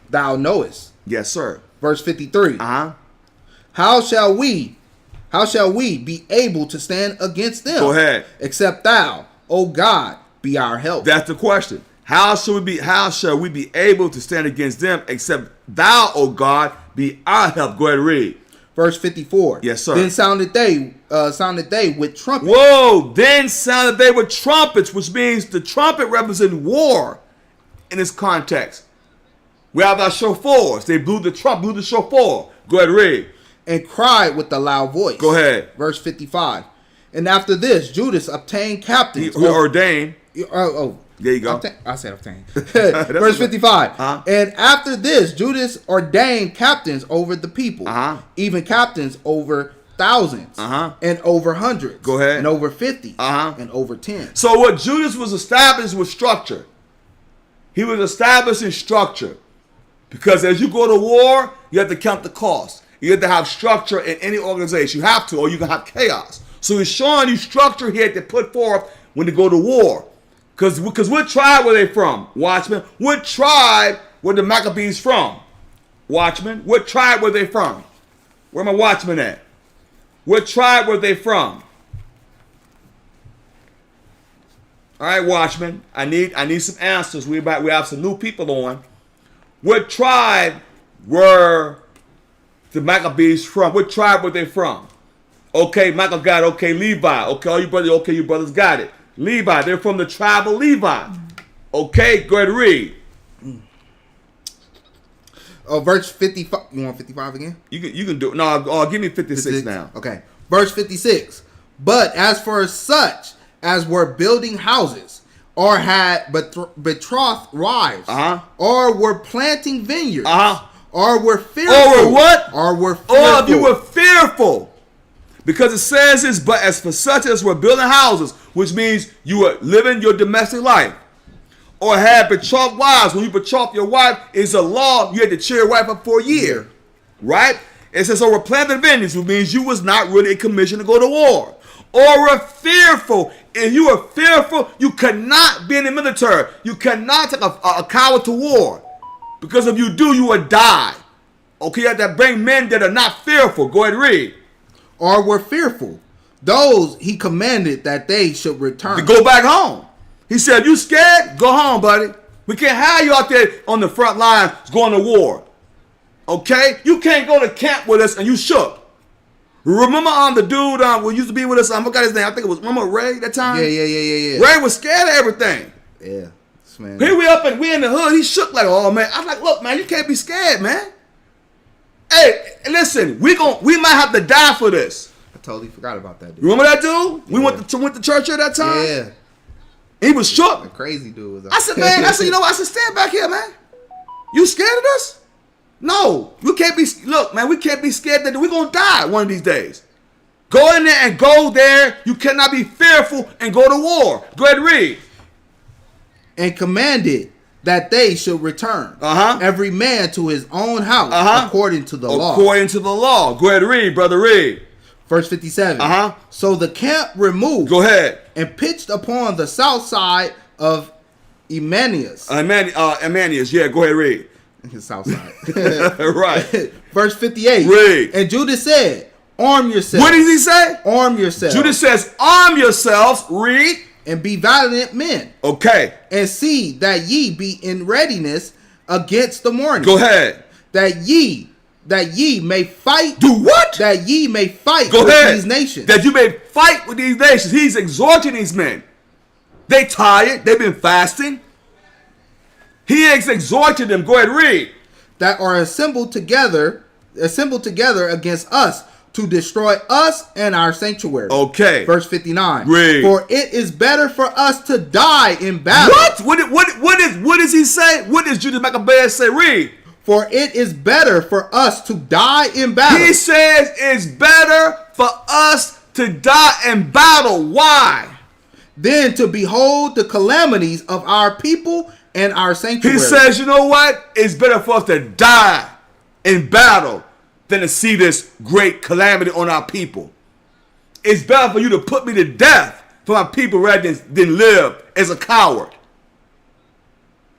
Thou knowest. Yes, sir. Verse 53. How shall we be able to stand against them? Go ahead. Except thou, O God, be our help. That's the question. How shall we be able to stand against them except thou, O God, be our help? Go ahead and read. Verse 54. Yes, sir. Then sounded they with trumpets. Whoa, then sounded they with trumpets, which means the trumpet represents war in this context. We have our shofars. They blew the shofar. Go ahead and read. And cried with a loud voice. Go ahead. Verse 55. And after this, Judas obtained captains. He ordained. There you go. I said obtained. Verse 55. And after this, Judas ordained captains over the people, even captains over thousands, and over hundreds. Go ahead. And over 50, and over 10. So what Judas was established was structure. He was establishing structure. Because as you go to war, you have to count the cost. You have to have structure in any organization. You have to, or you can have chaos. So he's showing you structure here to put forth when they go to war. Because what tribe were they from? Watchmen. What tribe were the Maccabees from? Watchmen. What tribe were they from? Where my watchmen at? What tribe were they from? All right, watchmen. I need some answers. We have some new people on. What tribe were the Maccabees from? What tribe were they from? Okay, Michael got it. Okay, Levi. Okay, all you brothers got it. Levi, they're from the tribe of Levi. Okay, go ahead and read. Verse 55. You want 55 again? You can do it. No, give me 56 now. Okay. Verse 56. But as for such as were building houses, or had betrothed wives, or were planting vineyards, Or were fearful. Or were what? Or were fearful. Or if you were fearful. Because it says this, but as for such as were building houses, which means you were living your domestic life, or had betrothed wives. When you betroth your wife, it's a law. You had to cheer your wife up for a year. Right? It says, or were planted vineyards, which means you was not really a commission to go to war. Or were fearful. If you were fearful, you could not be in the military. You cannot take a coward to war. Because if you do, you would die. Okay, you have to bring men that are not fearful. Go ahead and read. Or were fearful. Those he commanded that they should return. To go back home. He said, you scared? Go home, buddy. We can't have you out there on the front lines going to war. Okay? You can't go to camp with us and you shook. Remember the dude who used to be with us? I forgot his name. I think it was, remember Ray that time? Yeah. Ray was scared of everything. Yeah. Man. Here we up and we in the hood. He shook like, oh man. I'm like, look, man, you can't be scared, man. Hey, listen, we might have to die for this. I totally forgot about that dude. Remember that dude? Yeah. We went to church at that time? Yeah. He was shook. A crazy dude was I said, man, you know what? I said, stand back here, man. You scared of us? No. You can't be, look, man, we can't be scared that we're going to die one of these days. Go in there and go there. You cannot be fearful and go to war. Go ahead and read. And commanded that they should return, every man to his own house, according to the law. According to the law. Go ahead and read, brother, read. Verse 57. So the camp removed. Go ahead. And pitched upon the south side of Emmaus. Emmaus, yeah, go ahead and read. South side. Right. Verse 58. Read. And Judas said, arm yourselves. What did he say? Arm yourselves. Judas says, arm yourselves. Read. And be valiant men. Okay. And see that ye be in readiness against the morning. Go ahead. That ye may fight. Do what? That ye may fight Go with ahead. these nations. That you may fight with these nations. He's exhorting these men. They tired. They've been fasting. He is exhorting them. Go ahead, read. That are assembled together against us, to destroy us and our sanctuary. Okay. Verse 59. Read. For it is better for us to die in battle. What does he say? What does Judas Maccabees say? Read. For it is better for us to die in battle. He says it's better for us to die in battle. Why? Than to behold the calamities of our people and our sanctuary. He says, you know what? It's better for us to die in battle than to see this great calamity on our people. It's better for you to put me to death for my people rather than live as a coward.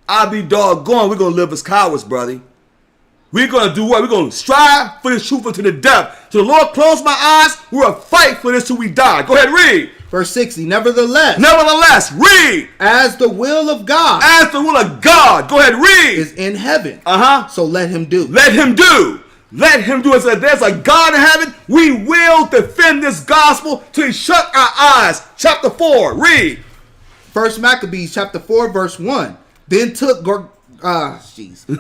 I'll be doggone, we're going to live as cowards, brother. We're going to do what? We're going to strive for this truth unto the death. So the Lord close my eyes, we'll fight for this till we die. Go ahead, read. Verse 60, nevertheless, read. As the will of God. As the will of God. Go ahead, read. Is in heaven. So let him do. Let him do. Let him do it. So there's a God in heaven. We will defend this gospel till he shut our eyes. Chapter 4. Read. First Maccabees chapter 4 verse 1. Then took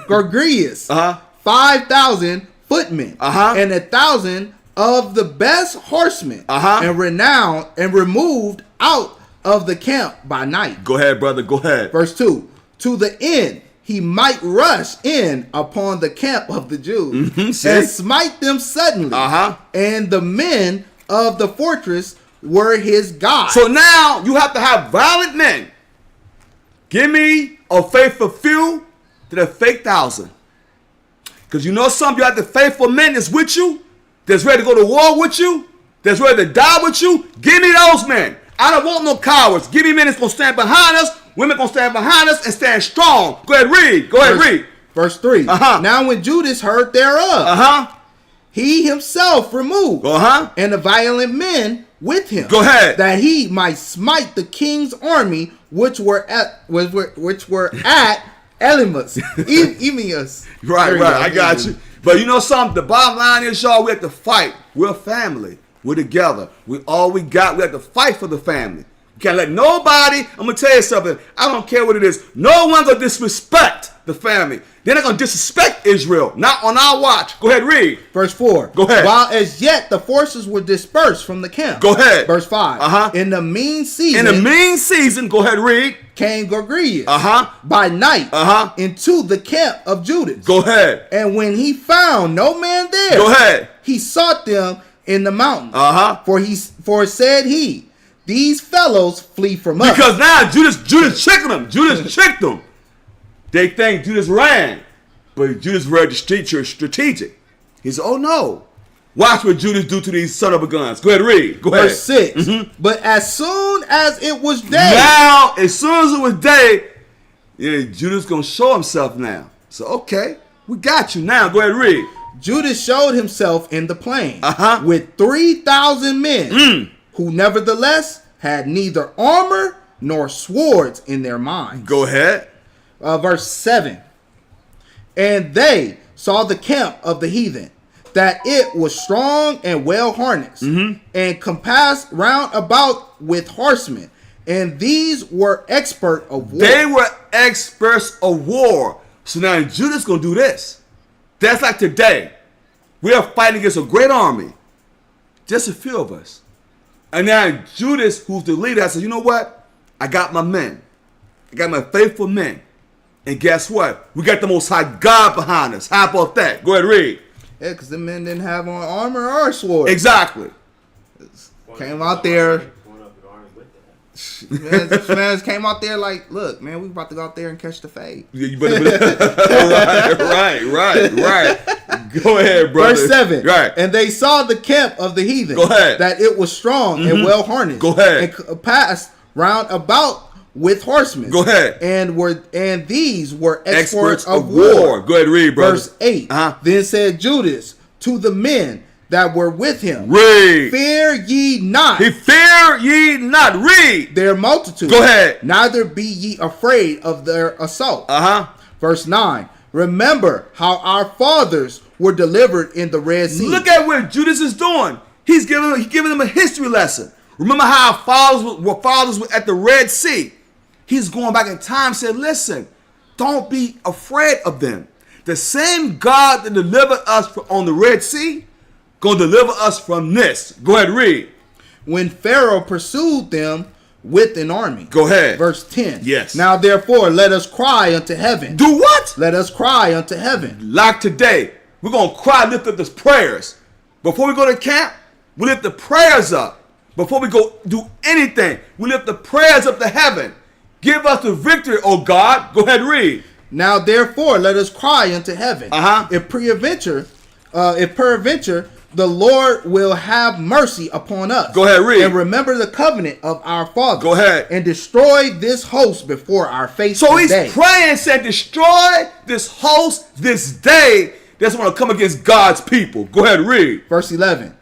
Gorgias 5,000 footmen and 1,000 of the best horsemen and renowned and removed out of the camp by night. Go ahead, brother. Go ahead. Verse 2. To the end he might rush in upon the camp of the Jews and smite them suddenly. And the men of the fortress were his God. So now you have to have violent men. Give me a faithful few to the fake 1,000. Because you know some of you have the faithful men that's with you, that's ready to go to war with you, that's ready to die with you. Give me those men. I don't want no cowards. Give me men that's going to stand behind us. Women going to stand behind us and stand strong. Go ahead, read. Go ahead, read. Verse 3. Now when Judas heard thereof, he himself removed and the violent men with him. Go ahead. That he might smite the king's army which were at Elymas. Right. I got you. But you know something? The bottom line is, y'all, we have to fight. We're family. We're together. We got. We have to fight for the family. You can't let nobody. I'm gonna tell you something. I don't care what it is. No one's gonna disrespect the family. They're not gonna disrespect Israel. Not on our watch. Go ahead, read. Verse 4. Go ahead. While as yet the forces were dispersed from the camp. Go ahead. Verse 5. In the mean season. Go ahead, read. came Gorgias Uh-huh. by night Uh-huh. into the camp of Judas. Go ahead. And when he found no man there, Go ahead. he sought them in the mountains. Uh-huh. For said he, these fellows flee from us. Because now Judas tricked them. Judas tricked them. They think Judas ran, but Judas very strategic. He said, "Oh no, watch what Judas do to these son of a guns." Go ahead, read. Go ahead. Verse 6. Mm-hmm. But as soon as it was day, now as soon as it was day, yeah, Judas gonna show himself now. So okay, we got you now. Go ahead, read. Judas showed himself in the plain Uh-huh. with 3,000 men, who nevertheless had neither armor nor swords in their minds. Go ahead. Verse 7. And they saw the camp of the heathen, that it was strong and well harnessed, and compassed round about with horsemen, and these were expert of war. They were experts of war. So now Judas gonna do this. That's like today. We are fighting against a great army. Just a few of us. And now Judas, who's the leader, I said, you know what? I got my men. I got my faithful men. And guess what? We got the Most High God behind us. How about that? Go ahead, read. Yeah, because the men didn't have on armor or sword. Exactly. Came out there. Going up the army with that. This man came out there like, look, man, we about to go out there and catch the fade. Yeah, you better right. Go ahead, brother. Verse 7. Right. And they saw the camp of the heathen. Go ahead. That it was strong and well harnessed. Go ahead. And passed round about with horsemen. Go ahead. And these were experts of of war. Go ahead, read, brother. Verse 8. Uh-huh. Then said Judas to the men that were with him, Read. fear ye not Fear ye not. Read. their multitude. Go ahead. Neither be ye afraid of their assault. Uh-huh. Verse 9. Remember how our fathers were delivered in the Red Sea. Look at what Judas is doing. He's giving them a history lesson. Remember how our fathers were at the Red Sea. He's going back in time and said, listen, don't be afraid of them. The same God that delivered us on the Red Sea, going to deliver us from this. Go ahead, read. When Pharaoh pursued them with an army. Go ahead. Verse 10. Yes. Now therefore let us cry unto heaven. Do what? Let us cry unto heaven. Like today, we're going to cry, lift up these prayers. Before we go to camp, we lift the prayers up. Before we go do anything, we lift the prayers up to heaven. Give us the victory, oh God. Go ahead, read. Now therefore let us cry unto heaven. Uh-huh. If peradventure the Lord will have mercy upon us. Go ahead, read. And remember the covenant of our fathers. Go ahead. And destroy this host before our face. So he's day. praying, said, destroy this host this day that's going to come against God's people. Go ahead, read. Verse 11.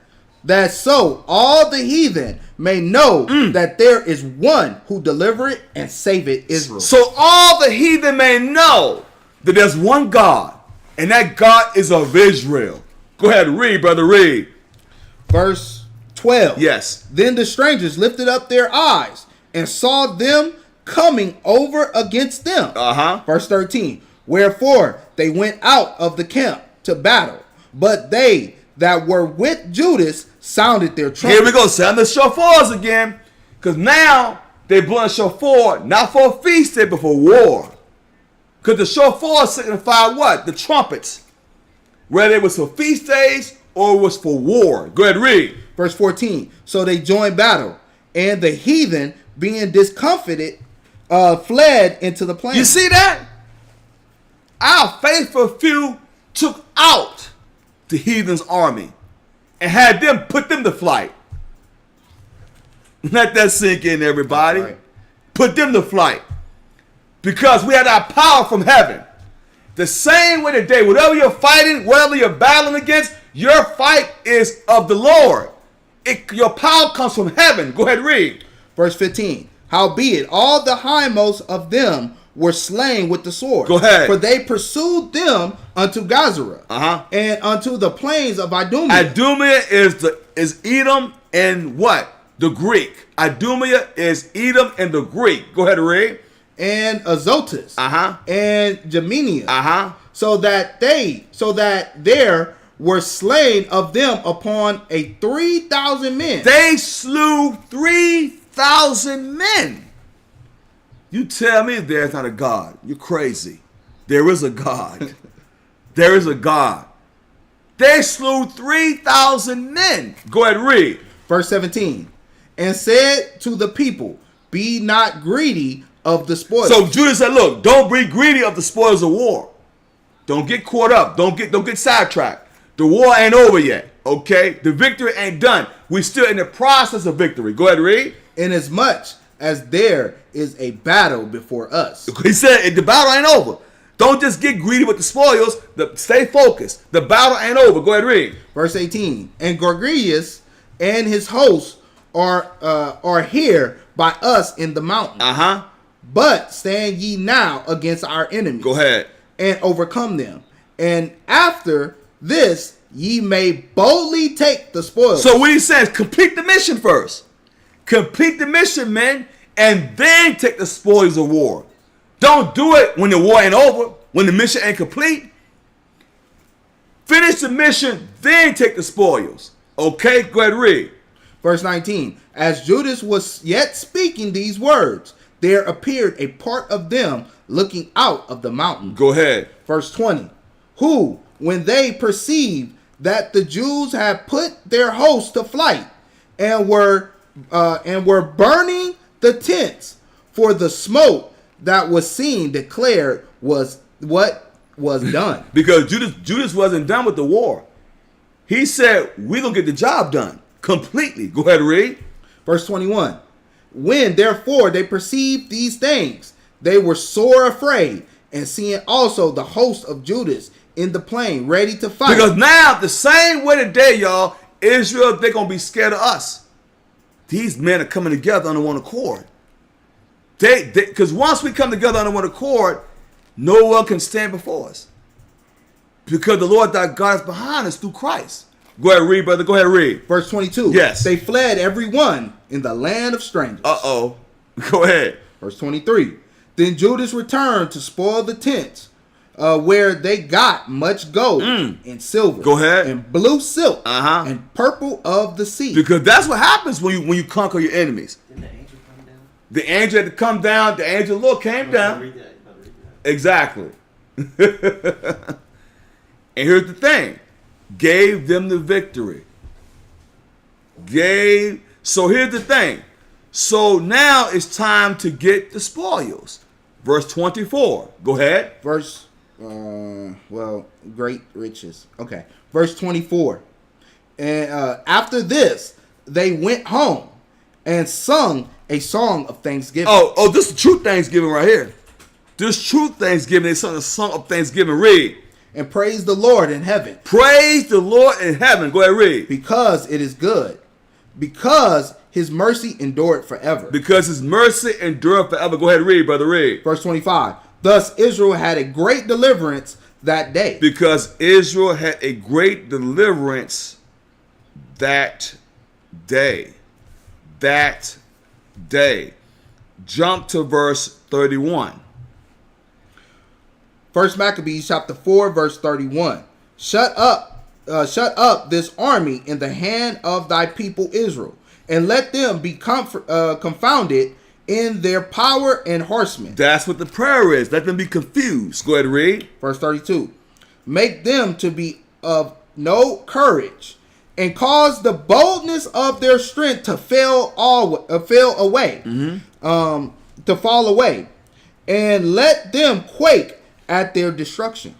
That so all the heathen may know that there is one who delivereth and saveth Israel. So all the heathen may know that there's one God, and that God is of Israel. Go ahead, read, brother, read. Verse 12. Yes. Then the strangers lifted up their eyes and saw them coming over against them. Uh-huh. Verse 13. Wherefore they went out of the camp to battle, but they that were with Judas sounded their trumpets. Here we go, sound the shofars again. Because now they blowing shofar, not for a feast day, but for war. Because the shofar signify what? The trumpets. Whether it was for feast days or it was for war. Go ahead, read. Verse 14. So they joined battle, and the heathen, being discomfited, fled into the plain. You see that? Our faithful few took out the heathen's army and had them put them to flight. Let that sink in, everybody. Right. Put them to flight. Because we had our power from heaven. The same way today, whatever you're fighting, whatever you're battling against, your fight is of the Lord. Your power comes from heaven. Go ahead, read. Verse 15. Howbeit all the hindmost of them were slain with the sword. Go ahead. For they pursued them unto Gazara, Uh-huh. and unto the plains of Idumea. Idumea is Edom and what? The Greek. Idumea is Edom and the Greek. Go ahead, read. And Azotus, Uh-huh. and Gemenia, Uh-huh. so that there were slain of them upon a 3,000 men. They slew 3,000 men. You tell me there's not a God. You're crazy. There is a God. There is a God. They slew 3,000 men. Go ahead, read. Verse 17. And said to the people, be not greedy of the spoils. So Judah said, look, don't be greedy of the spoils of war. Don't get caught up. Don't get sidetracked. The war ain't over yet. Okay? The victory ain't done. We're still in the process of victory. Go ahead, read. Inasmuch as there is a battle before us. He said the battle ain't over. Don't just get greedy with the spoils. Stay focused. The battle ain't over. Go ahead, read. Verse 18. And Gorgias and his hosts are here by us in the mountain. Uh-huh. But stand ye now against our enemies. Go ahead. And overcome them. And after this, ye may boldly take the spoils. So what he says, complete the mission first. Complete the mission, man, and then take the spoils of war. Don't do it when the war ain't over, when the mission ain't complete. Finish the mission, then take the spoils. Okay, go ahead, read. Verse 19. As Judas was yet speaking these words, there appeared a part of them looking out of the mountain. Go ahead. Verse 20. Who, when they perceived that the Jews had put their host to flight and were burning the tents, for the smoke that was seen declared was what was done. Because Judas wasn't done with the war. He said, we're going to get the job done completely. Go ahead, read. Verse 21. When therefore they perceived these things, they were sore afraid, and seeing also the host of Judas in the plain ready to fight. Because now, the same way today, y'all, Israel, they're going to be scared of us. These men are coming together under one accord. Because once we come together under one accord, no one can stand before us. Because the Lord thy God is behind us through Christ. Go ahead, read, brother. Go ahead, read. Verse 22. Yes. They fled every one in the land of strangers. Uh-oh. Go ahead. Verse 23. Then Judas returned to spoil the tents, where they got much gold and silver. Go ahead. And blue silk and purple of the sea. Because that's what happens when you conquer your enemies. Didn't the angel come down? The angel had to come down. The angel of the Lord came down. Read that. Exactly. And here's the thing. Gave them the victory. So here's the thing. So now it's time to get the spoils. Verse 24. Go ahead. Great riches. Okay. Verse 24. And after this, they went home and sung a song of thanksgiving. Oh, this is true Thanksgiving right here. This true Thanksgiving. They sung a song of thanksgiving. Read. And praise the Lord in heaven. Praise the Lord in heaven. Go ahead, read. Because it is good. Because his mercy endured forever. Because his mercy endured forever. Go ahead, read, brother, read. Verse 25. Thus Israel had a great deliverance that day. Because Israel had a great deliverance that day. That day. Jump to verse 31. First Maccabees chapter 4 verse 31. Shut up this army in the hand of thy people Israel, and let them be confounded in their power and horsemen. That's what the prayer is. Let them be confused. Go ahead, read. Verse 32. Make them to be of no courage, and cause the boldness of their strength to fail away, to fall away, and let them quake at their destruction.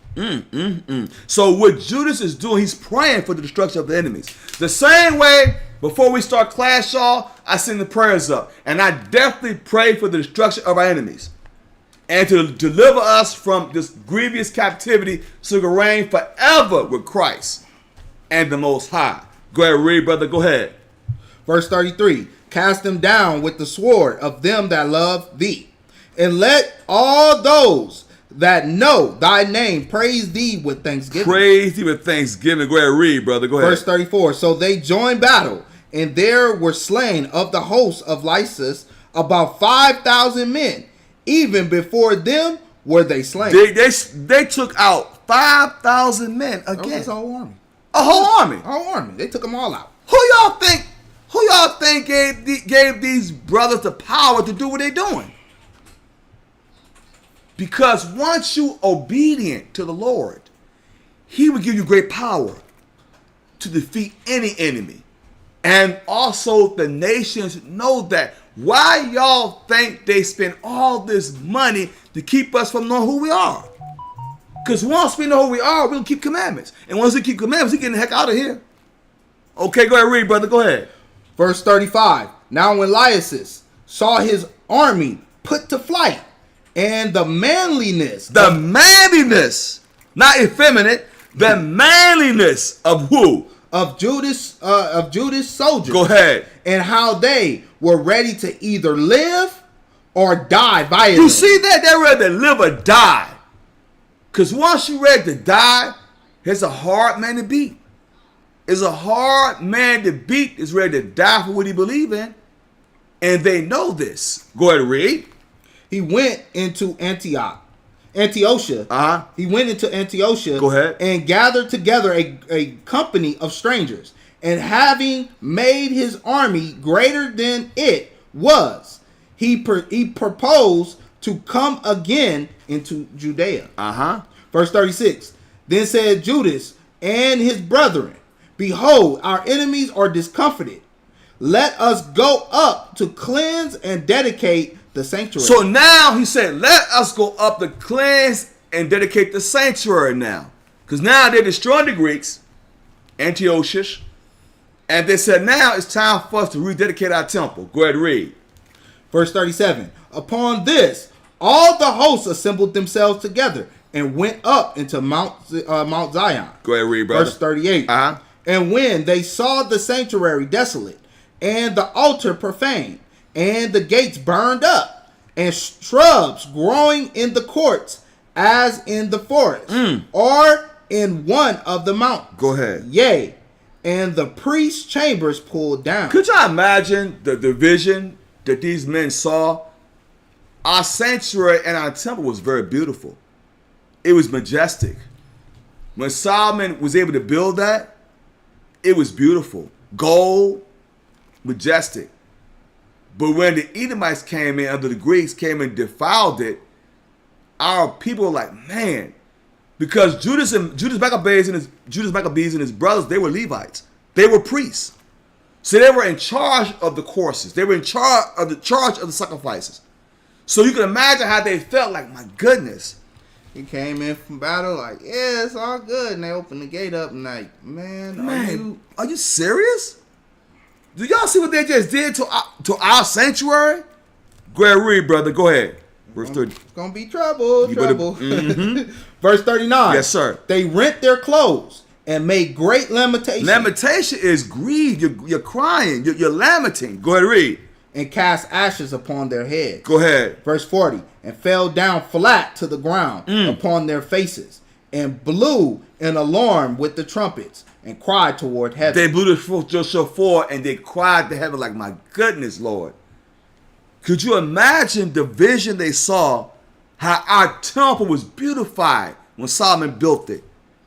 So what Judas is doing, he's praying for the destruction of the enemies. The same way, before we start class, y'all, I send the prayers up. And I definitely pray for the destruction of our enemies. And to deliver us from this grievous captivity so we can reign forever with Christ and the Most High. Go ahead, read, brother. Go ahead. Verse 33. Cast them down with the sword of them that love thee. And let all those that know thy name praise thee with thanksgiving. Praise thee with thanksgiving. Go ahead, read, brother. Go ahead. Verse 34. So they joined battle, and there were slain of the host of Lysis about 5,000 men. Even before them were they slain. They took out 5,000 men again. That was a whole army. A whole army. A whole army. They took them all out. Who y'all think gave these brothers the power to do what they're doing? Because once you obedient to the Lord, he will give you great power to defeat any enemy. And also the nations know that. Why y'all think they spend all this money to keep us from knowing who we are? Because once we know who we are, we'll keep commandments. And once we keep commandments, we get the heck out of here. Okay, go ahead, read, brother. Go ahead. Verse 35. Now when Lysias saw his army put to flight, and the manliness, not effeminate, the manliness of who? Of Judas soldiers. Go ahead. And how they were ready to either live or die violently. You see that? They're ready to live or die. Because once you're ready to die, it's a hard man to beat. It's a hard man to beat. Is ready to die for what he believes in. And they know this. Go ahead and read. He went into Antiochia. He went into Antiochia. Go ahead. And gathered together a company of strangers. And having made his army greater than it was, he proposed to come again into Judea. Verse 36. Then said Judas and his brethren, behold, our enemies are discomfited. Let us go up to cleanse and dedicate the sanctuary. So now he said, let us go up to cleanse and dedicate the sanctuary now. Because now they're destroying the Greeks, Antiochus. And they said, now it's time for us to rededicate our temple. Go ahead and read. Verse 37. Upon this, all the hosts assembled themselves together and went up into Mount Zion. Go ahead and read, brother. Verse 38. And when they saw the sanctuary desolate, and the altar profaned, and the gates burned up, and shrubs growing in the courts, as in the forest, or in one of the mountains. Go ahead. Yea, and the priest's chambers pulled down. Could y'all imagine the vision that these men saw? Our sanctuary and our temple was very beautiful. It was majestic. When Solomon was able to build that, it was beautiful. Gold, majestic. But when the Edomites came in, under the Greeks came and defiled it, our people were like, man, because Judas Maccabees and his brothers, they were Levites. They were priests. So they were in charge of the courses. They were in charge of the sacrifices. So you can imagine how they felt like, my goodness. He came in from battle like, yeah, it's all good. And they opened the gate up and like, man, are you serious? Do y'all see what they just did to our sanctuary? Go ahead, read, brother. Go ahead. Verse 30. It's going to be trouble. Verse 39. Yes, sir. They rent their clothes and made great lamentation. Lamentation is grief. You're crying. You're lamenting. Go ahead, read. And cast ashes upon their heads. Go ahead. Verse 40. And fell down flat to the ground upon their faces, and blew an alarm with the trumpets, and cried toward heaven. They blew the shofar and they cried to heaven like, my goodness, Lord. Could you imagine the vision they saw, how our temple was beautified when Solomon built it,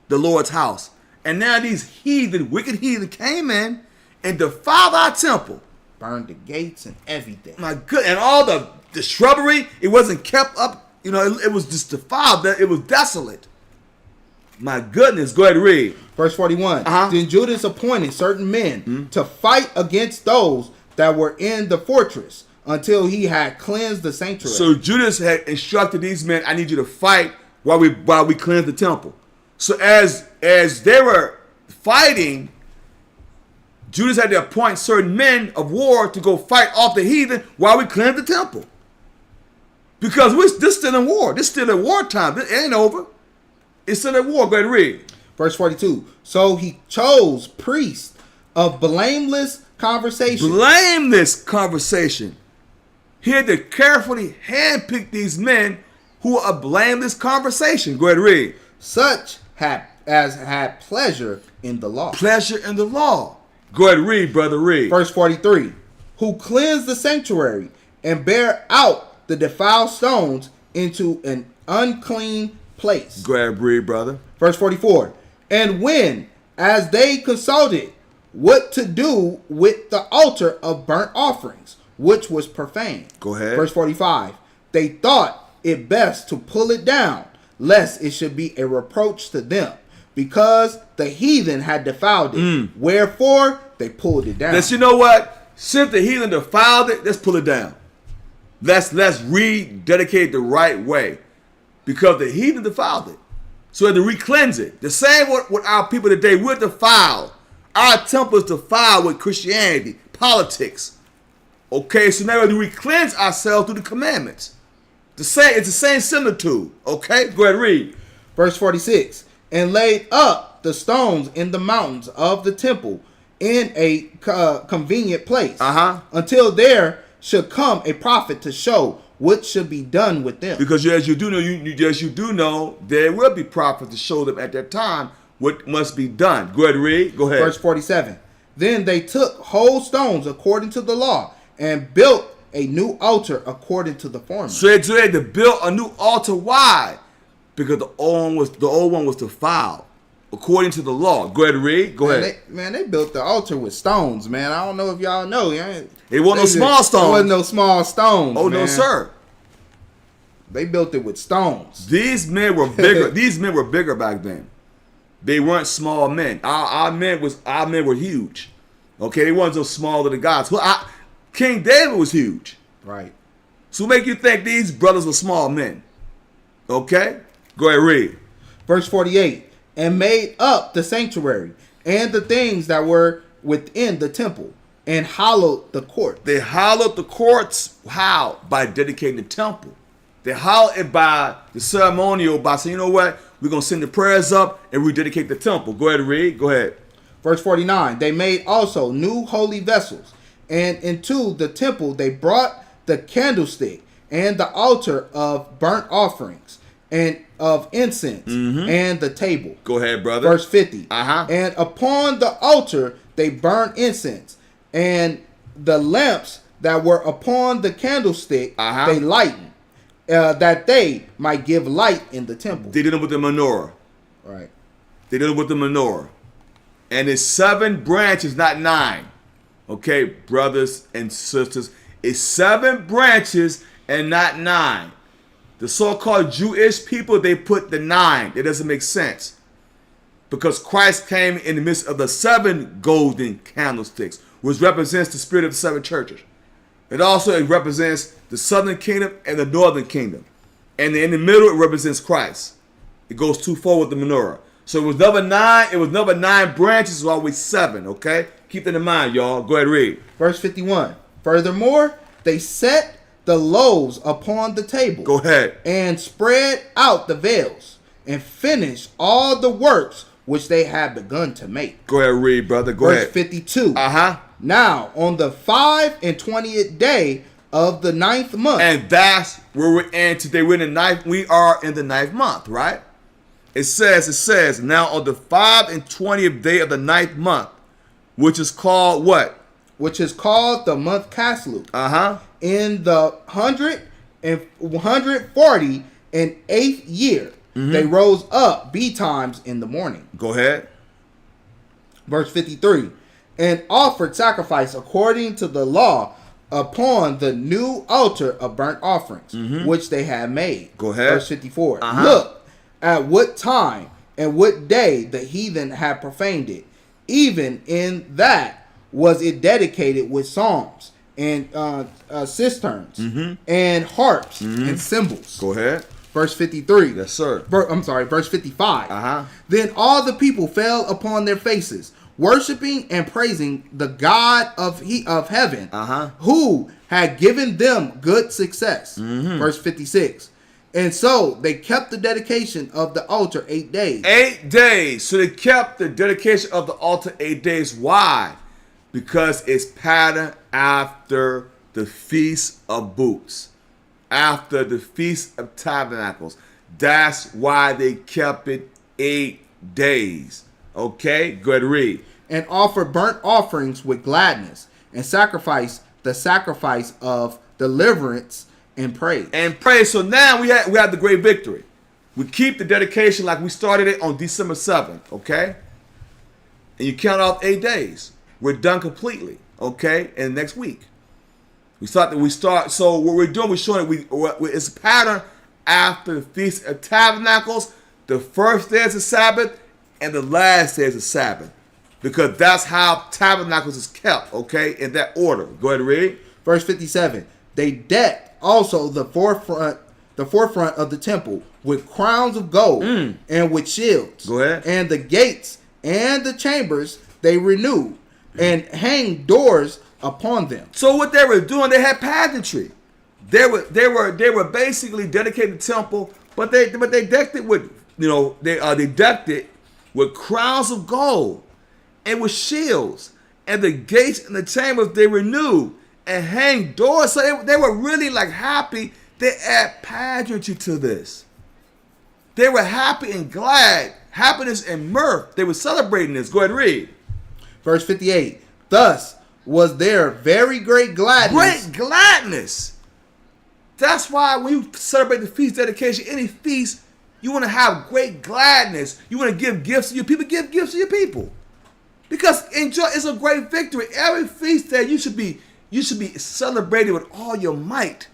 the Lord's house. And now these wicked heathen came in and defiled our temple. Burned the gates and everything. My good, and all the shrubbery, it wasn't kept up. You know, it was just defiled. It was desolate. My goodness, go ahead and read. Verse 41. Then Judas appointed certain men to fight against those that were in the fortress until he had cleansed the sanctuary. So Judas had instructed these men, I need you to fight while we cleanse the temple. So as they were fighting, Judas had to appoint certain men of war to go fight off the heathen while we cleanse the temple. Because this still in war. This still in wartime. This ain't over. It's still in war. Go ahead and read. Verse 42. So he chose priests of blameless conversation. Blameless conversation. He had to carefully handpick these men who are a blameless conversation. Go ahead and read. Such as had pleasure in the law. Pleasure in the law. Go ahead and read, brother. Read. Verse 43. Who cleansed the sanctuary and bear out the defiled stones into an unclean place. Go ahead and read, brother. Verse 44. And when, as they consulted what to do with the altar of burnt offerings, which was profane. Go ahead. Verse 45. They thought it best to pull it down, lest it should be a reproach to them, because the heathen had defiled it. Wherefore they pulled it down. Let's, you know what? Since the heathen defiled it, let's pull it down. Let's rededicate the right way, because the heathen defiled it. So we have to re-cleanse it. The same with our people today. We're defiled. Our temple is defiled with Christianity, politics. Okay, so now we have to re-cleanse ourselves through the commandments. It's the same similitude. Okay, go ahead, read. Verse 46. And laid up the stones in the mountains of the temple in a convenient place, until there should come a prophet to show what should be done with them. Because as you do know, there will be prophets to show them at that time what must be done. Go ahead, read. Go ahead. Verse 47. Then they took whole stones according to the law and built a new altar according to the former. So they had to build a new altar. Why? Because the old one was defiled according to the law. Go ahead, read. Go ahead. They built the altar with stones, man. I don't know if y'all know. It wasn't no small stones. It wasn't no small stones. Oh, man. no, sir. They built it with stones. These men were bigger. These men were bigger back then. They weren't small men. Our men were huge. Okay, they weren't so small to the gods. King David was huge. Right. So make you think these brothers were small men. Okay? Go ahead, read. Verse 48. And made up the sanctuary and the things that were within the temple, and hallowed the court. They hallowed the courts. How? By dedicating the temple. They hallowed it by the ceremonial, by saying, you know what? We're going to send the prayers up and rededicate the temple. Go ahead, read. Go ahead. Verse 49. They made also new holy vessels, and into the temple they brought the candlestick and the altar of burnt offerings and of incense and the table. Go ahead, brother. Verse 50. Uh-huh. And upon the altar they burned incense, and the lamps that were upon the candlestick they lightened, that they might give light in the temple. They did it with the menorah. Right. They did it with the menorah. And it's 7 branches, not 9. Okay, brothers and sisters. It's 7 branches and not 9. The so-called Jewish people, they put the 9. It doesn't make sense. Because Christ came in the midst of the 7 golden candlesticks, which represents the spirit of the 7 churches. It also represents the southern kingdom and the northern kingdom. And in the middle, it represents Christ. It goes twofold with the menorah. So it was never 9. It was never 9 branches. It was always 7. Okay? Keep that in mind, y'all. Go ahead, read. Verse 51. Furthermore, they set the loaves upon the table. Go ahead. And spread out the veils, and finished all the works which they had begun to make. Go ahead, read, brother. Go Verse ahead. 52. Uh-huh. Now, on the 25th day of the 9th month. And that's where we're in today. We are in the 9th month, right? It says, now on the 25th day of the 9th month, which is called what? Which is called the month Caslu. Uh-huh. In the 148th year, they rose up betimes in the morning. Go ahead. Verse 53. And offered sacrifice according to the law upon the new altar of burnt offerings, which they had made. Go ahead. Verse 54. Look at what time and what day the heathen had profaned it. Even in that was it dedicated with psalms and cisterns and harps and cymbals. Go ahead. Verse 53. Yes, sir. Verse 55. Then all the people fell upon their faces, worshiping and praising the God of heaven, who had given them good success. Verse 56. And so they kept the dedication of the altar 8 days. 8 days. So they kept the dedication of the altar 8 days. Why? Because it's patterned after the Feast of Booths, after the Feast of Tabernacles. That's why they kept it 8 days. Okay? Go ahead, read. And offer burnt offerings with gladness, and sacrifice the sacrifice of deliverance and praise. And praise. So now we have the great victory. We keep the dedication like we started it on December 7th. Okay? And you count off 8 days. We're done completely. Okay? And next week. We start. So what we're doing, we're showing it's a pattern after the Feast of Tabernacles. The first day is the Sabbath, and the last day is the Sabbath. Because that's how Tabernacles is kept, okay? In that order. Go ahead and read. Verse 57. They decked also the forefront of the temple with crowns of gold and with shields. Go ahead. And the gates and the chambers they renewed and hanged doors upon them. So what they were doing, they had pageantry. They were basically dedicating the temple, but they decked it with, they decked it with crowns of gold and with shields, and the gates and the chambers they renewed and hanged doors. So they were really like happy. They add pageantry to this. They were happy and glad, happiness and mirth. They were celebrating this. Go ahead and read. Verse 58. Thus was there very great gladness. Great gladness. That's why when you celebrate the feast dedication, any feast, you want to have great gladness. You want to give gifts to your people. Give gifts to your people. Because it's a great victory. Every feast day you should be celebrating with all your might.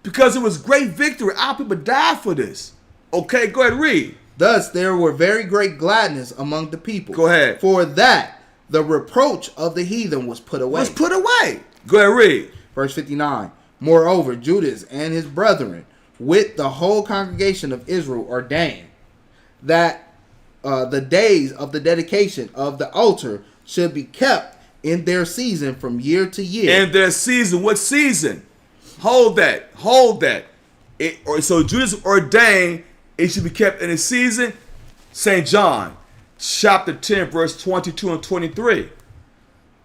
Because it was great victory. Our people died for this. Okay, go ahead and read. Thus there were very great gladness among the people. Go ahead. For that the reproach of the heathen was put away. Go ahead and read. Verse 59. Moreover, Judas and his brethren with the whole congregation of Israel ordained that the days of the dedication of the altar should be kept in their season from year to year. In their season. What season? Hold that. So Judas ordained it should be kept in a season. St. John, chapter 10, verse 22 and 23.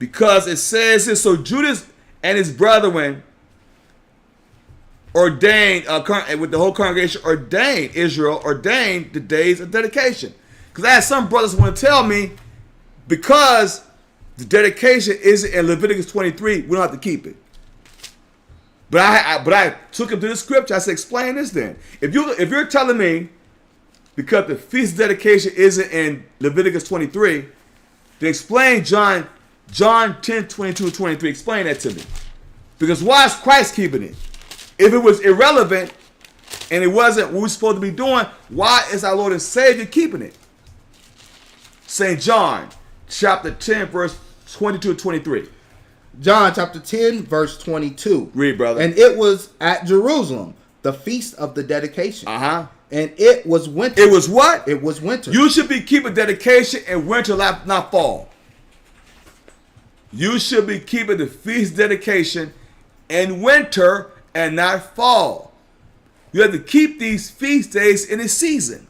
Because it says this, so Judas and his brethren ordained, with the whole congregation, Israel ordained the days of dedication. Because I had some brothers want to tell me, because the dedication isn't in Leviticus 23, we don't have to keep it. But I took him to the scripture. I said, explain this then. If you're telling me, because the feast dedication isn't in Leviticus 23, then explain John 10, 22 and 23. Explain that to me. Because why is Christ keeping it? If it was irrelevant and it wasn't what we're supposed to be doing, why is our Lord and Savior keeping it? St. John, chapter 10, verse 22 and 23. John chapter 10, verse 22. Read, brother. And it was at Jerusalem, the feast of the dedication. Uh-huh. And it was winter. It was what? It was winter. You should be keeping dedication in winter, not fall. You should be keeping the feast dedication in winter and not fall. You have to keep these feast days in the season.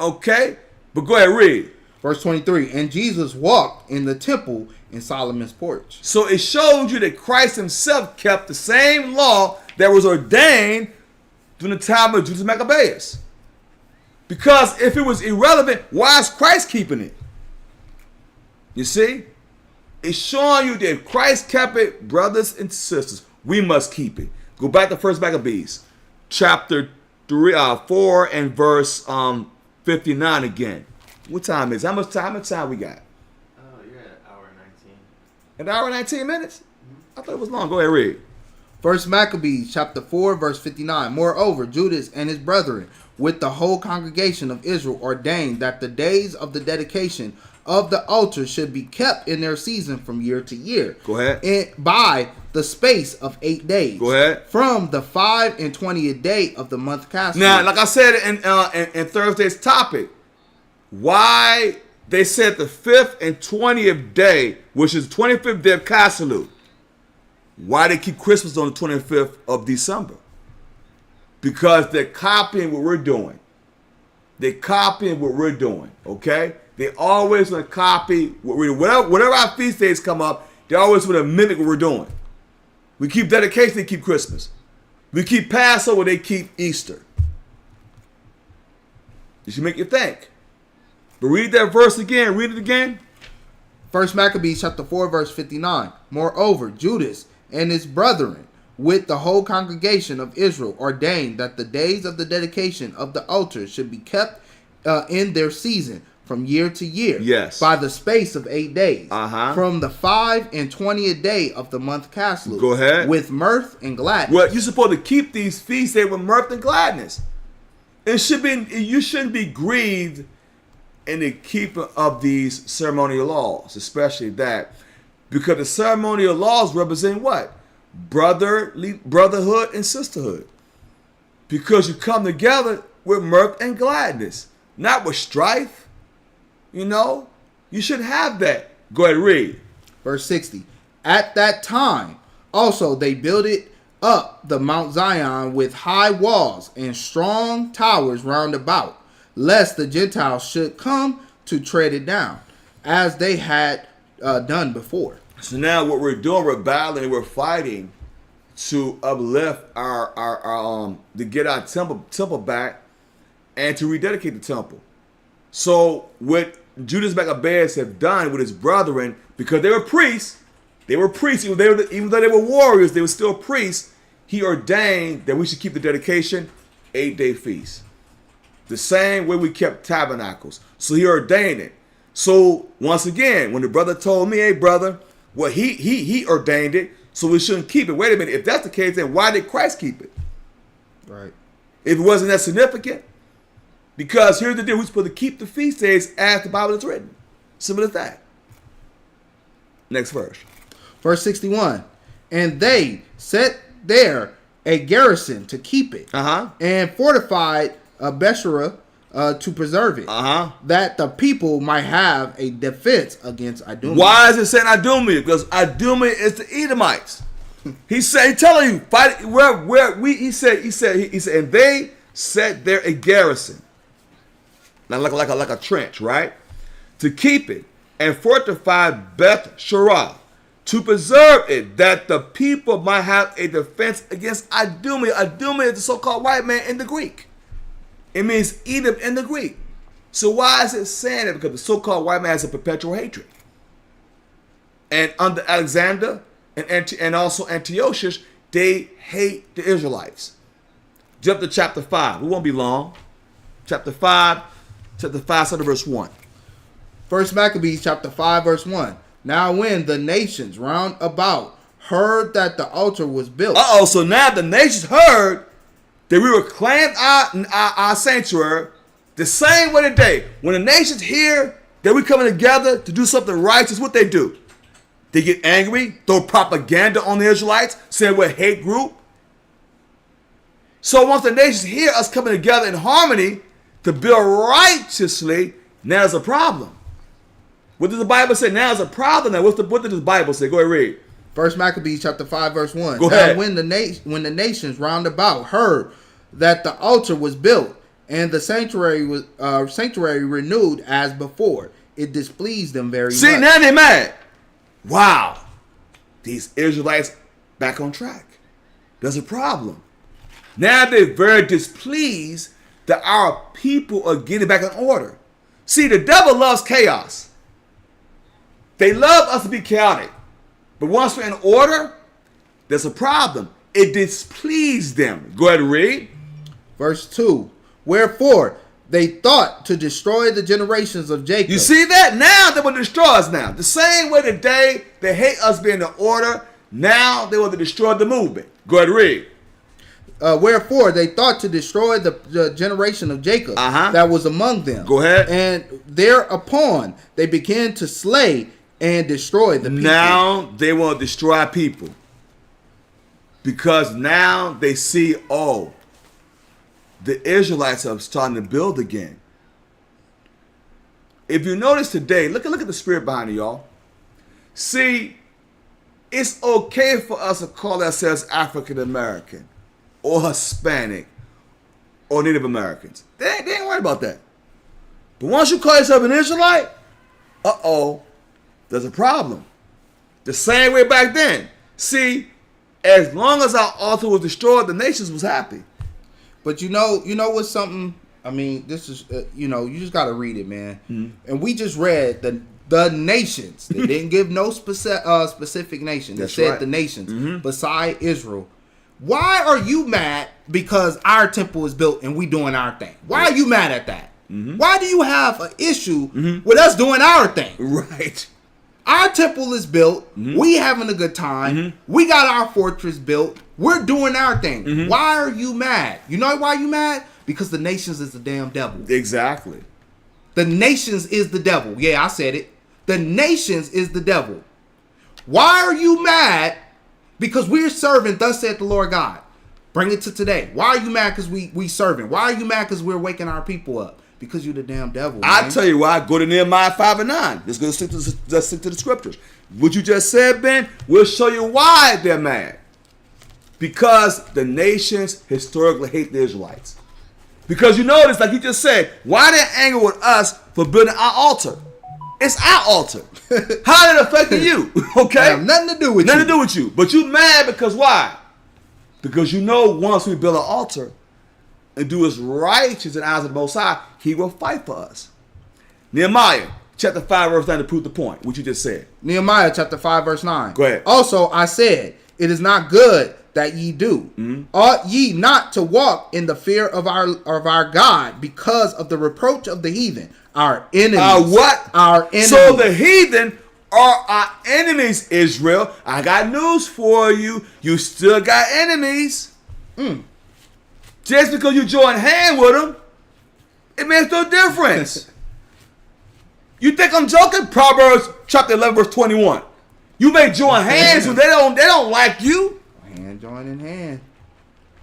Okay? But go ahead, read. Verse 23. And Jesus walked in the temple in Solomon's porch. So it showed you that Christ himself kept the same law that was ordained during the time of Judas Maccabees. Because if it was irrelevant, why is Christ keeping it? You see? It's showing you that if Christ kept it, brothers and sisters, we must keep it. Go back to 1 Maccabees, chapter 4 and verse 59 again. What time is it? How much time we got? You're at an hour and 19. An hour and 19 minutes? I thought it was long. Go ahead, read. 1 Maccabees chapter 4 verse 59. Moreover, Judas and his brethren with the whole congregation of Israel ordained that the days of the dedication of the altar should be kept in their season from year to year. Go ahead. And by the space of 8 days. Go ahead. From the 20th day of the month Castle. Now, like I said in Thursday's topic, why they said the 5th and 20th day, which is the 25th day of Castle, why they keep Christmas on the 25th of December? Because they're copying what we're doing. Okay? They always want to copy what we're doing. Whenever our feast days come up, they always want to mimic what we're doing. We keep dedication, they keep Christmas. We keep Passover, they keep Easter. It should make you think. But read that verse again. Read it again. 1 Maccabees chapter 4 verse 59. Moreover, Judas and his brethren with the whole congregation of Israel ordained that the days of the dedication of the altar should be kept in their season from year to year. Yes. By the space of 8 days. Uh-huh. From the 5/20th day of the month Caslu. Go ahead. With mirth and gladness. Well, you're supposed to keep these feast days with mirth and gladness. You shouldn't be grieved in the keeping of these ceremonial laws, especially that, because the ceremonial laws represent what? Brotherhood and sisterhood. Because you come together with mirth and gladness, not with strife. You know, you should have that. Go ahead, read. Verse 60. At that time, also they builded up the Mount Zion with high walls and strong towers round about, lest the Gentiles should come to tread it down, as they had done before. So now what we're doing, we're battling, we're fighting to uplift our to get our temple back and to rededicate the temple. So what Judas Maccabees have done with his brethren, because they were priests, even though they were warriors, they were still priests. He ordained that we should keep the dedication 8-day feast. The same way we kept tabernacles. So he ordained it. So once again, when the brother told me, hey brother, well he ordained it, so we shouldn't keep it. Wait a minute, if that's the case, then why did Christ keep it? Right. If it wasn't that significant? Because here's the deal, we're supposed to keep the feast days as the Bible is written. Simple as that. Next verse. Verse 61. And they set there a garrison to keep it, and fortified Bethsura to preserve it, that the people might have a defense against Idumea. Why is it saying Idumea? Because Idumea is the Edomites. He telling you, fight he said, and they set there a garrison, like a trench, right, to keep it, and fortify Bethsura to preserve it, that the people might have a defense against Idumea. Idumea is the so-called white man in the Greek. It means Edom in the Greek. So why is it saying that? Because the so-called white man has a perpetual hatred. And under Alexander and also Antiochus, they hate the Israelites. Jump to chapter 5. We won't be long. Chapter 5, start at verse 1. First Maccabees chapter 5, verse 1. Now when the nations round about heard that the altar was built. So now the nations heard that we reclaimed our sanctuary the same way today. When the nations hear that we're coming together to do something righteous, what they do? They get angry, throw propaganda on the Israelites, saying we're a hate group. So once the nations hear us coming together in harmony to build righteously, now there's a problem. What does the Bible say? Now there's a problem. Now what does the Bible say? Go ahead, read. First Maccabees chapter 5, verse 1. Go ahead. Now when the nations round about heard that the altar was built and the sanctuary was renewed as before, it displeased them very much. See, now they're mad. Wow. These Israelites back on track. There's a problem. Now they're very displeased that our people are getting back in order. See, the devil loves chaos. They love us to be chaotic. But once we're in order, there's a problem. It displeased them. Go ahead and read. Verse 2. Wherefore they thought to destroy the generations of Jacob. You see that? Now they will destroy us now. The same way today they hate us being in order, now they want to destroy the movement. Go ahead and read. Wherefore they thought to destroy the generation of Jacob that was among them. Go ahead. And thereupon they began to slay and destroy the people. Now they want to destroy people. Because now they see, the Israelites are starting to build again. If you notice today, look at the spirit behind it, y'all. See, it's okay for us to call ourselves African American or Hispanic or Native Americans. They ain't worried about that. But once you call yourself an Israelite, there's a problem. The same way back then. See, as long as our altar was destroyed, the nations was happy. But you know what's something? I mean, this is you just got to read it, man. Mm-hmm. And we just read the nations. They didn't give no specific nation. They said the nations beside Israel. Why are you mad because our temple is built and we doing our thing? Why are you mad at that? Why do you have an issue with us doing our thing? Right. Our temple is built. We having a good time. We got our fortress built. We're doing our thing. Why are you mad? You know why you mad? Because the nations is the damn devil. Exactly. The nations is the devil. Yeah, I said it. The nations is the devil. Why are you mad? Because we're serving, thus saith the Lord God. Bring it to today. Why are you mad because we serving? Why are you mad because we're waking our people up? Because you the damn devil. I'll tell you why. Go to Nehemiah 5 and 9. Let's stick to the scriptures. What you just said, Ben, we'll show you why they're mad. Because the nations historically hate the Israelites. Because you notice, like you just said, why they angry with us for building our altar? It's our altar. How did it affect you? Okay? Have nothing to do with Nothing to do with you. But you mad because why? Because you know once we build an altar and do what's righteous in the eyes of the Most High, He will fight for us. Nehemiah chapter 5 verse 9 to prove the point, what you just said. Nehemiah chapter 5 verse 9. Go ahead. Also I said, it is not good that ye do. Ought ye not to walk in the fear of our God because of the reproach of the heathen, our enemies. Our what? Our enemies. So the heathen are our enemies, Israel. I got news for you. You still got enemies. Just because you join hand with them, it makes no difference. You think I'm joking? Proverbs chapter 11 verse 21. You may join hands when they don't like you. Hand join in hand.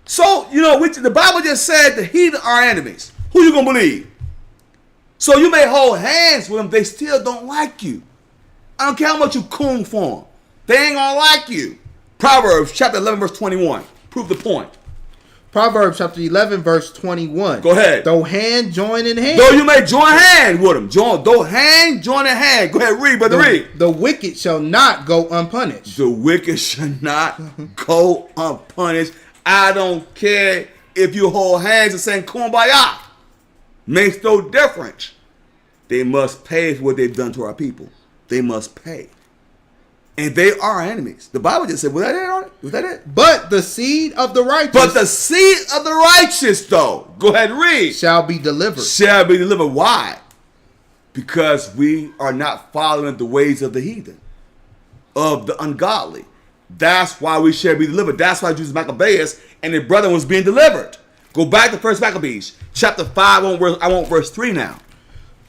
So, you know, the Bible just said the heathen are enemies. Who you gonna believe? So you may hold hands with them, they still don't like you. I don't care how much you coon for them. They ain't gonna like you. Proverbs chapter 11 verse 21. Prove the point. Proverbs chapter 11 verse 21. Go ahead. Though hand join in hand. Though you may join hand with them. Though hand join in hand. Go ahead, read, brother, read. The wicked shall not go unpunished. The wicked shall not go unpunished. I don't care if you hold hands and say kumbaya. Makes no difference. They must pay for what they've done to our people. They must pay. And they are enemies. The Bible just said, was that it on it? Was that it? But the seed of the righteous. But the seed of the righteous, though. Go ahead and read. Shall be delivered. Shall be delivered. Why? Because we are not following the ways of the heathen, of the ungodly. That's why we shall be delivered. That's why Jesus Maccabees and their brother was being delivered. Go back to 1 Maccabees, chapter 5. I want verse 3 now.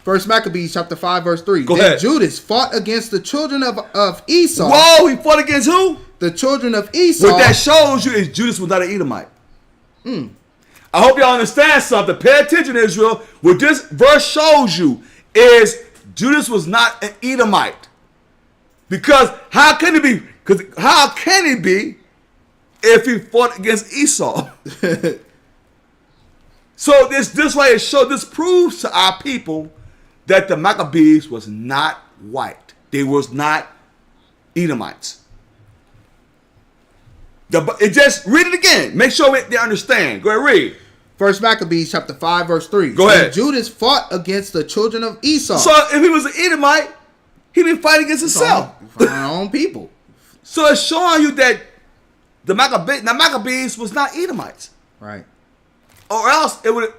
1 Maccabees chapter 5 verse 3. Go then ahead. Judas fought against the children of Esau. Whoa, he fought against who? The children of Esau. What that shows you is Judas was not an Edomite. I hope y'all understand something. Pay attention, Israel. What this verse shows you is Judas was not an Edomite. Because how can he be? Because how can he be if he fought against Esau? So this way it shows, this proves to our people that the Maccabees was not white. They was not Edomites. It just read it again. Make sure they understand. Go ahead, read. 1 Maccabees chapter 5 verse 3. Go ahead. And Judas fought against the children of Esau. So if he was an Edomite, he'd be fighting against himself. Our own people. So it's showing you that the Maccabees was not Edomites. Right. Or else it would.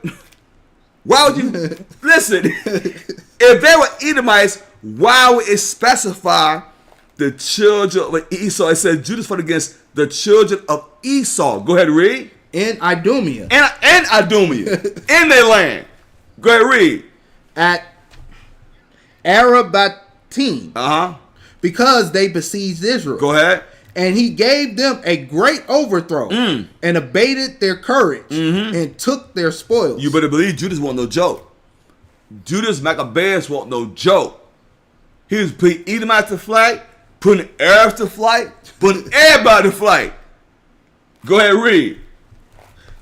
Why would you listen? If they were Edomites, why would it specify the children of Esau? It says Judas fought against the children of Esau. Go ahead, read. In Idumea. And Idumea. In their land. Go ahead, read. At Arabatim. Uh-huh. Because they besieged Israel. Go ahead. And he gave them a great overthrow and abated their courage and took their spoils. You better believe Judas wasn't no joke. Judas Maccabees wasn't no joke. He was putting Edomites to flight, putting Arabs to flight, putting everybody to flight. Go ahead, read.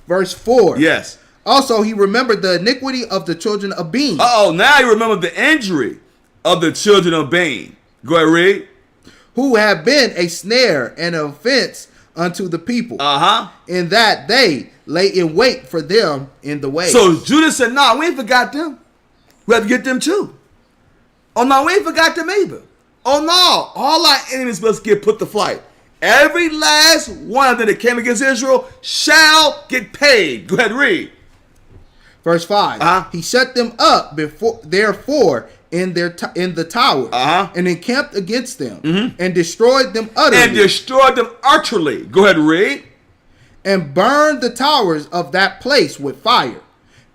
Verse 4. Yes. Also, he remembered the iniquity of the children of Bean. Uh-oh, now you remember the injury of the children of Bean. Go ahead, read. Who have been a snare and an offense unto the people. Uh-huh. In that they lay in wait for them in the way. So Judas said, no, we ain't forgot them. We have to get them too. Oh, no, we ain't forgot them either. Oh, no, all our enemies must get put to flight. Every last one of them that came against Israel shall get paid. Go ahead, read. Verse 5. He shut them up therefore in the tower and encamped against them and destroyed them utterly. Go ahead, read. And burned the towers of that place with fire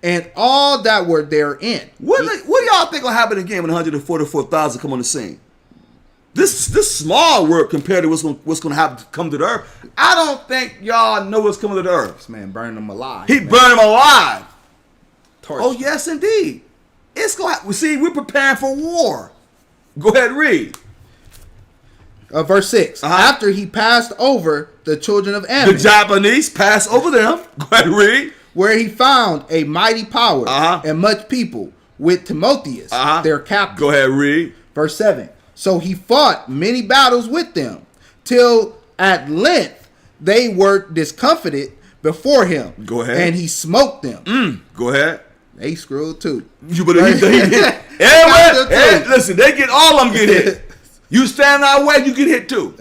and all that were therein. What do y'all think will happen again when 144,000 come on the scene? This small work compared to what's going to happen to come to the earth. I don't think y'all know what's coming to the earth. This man burned them alive. He burned them alive. Torture. Oh yes, indeed. It's going. See, we're preparing for war. Go ahead, read. Verse 6. After he passed over the children of Ammon, the Japanese passed over them. Go ahead, read. Where he found a mighty power and much people with Timotheus, their captain. Go ahead, read. Verse 7. So he fought many battles with them, till at length they were discomfited before him. Go ahead. And he smote them. Go ahead. They screwed too. You better hit. Listen, they get all of them get hit. You stand our way, you get hit too.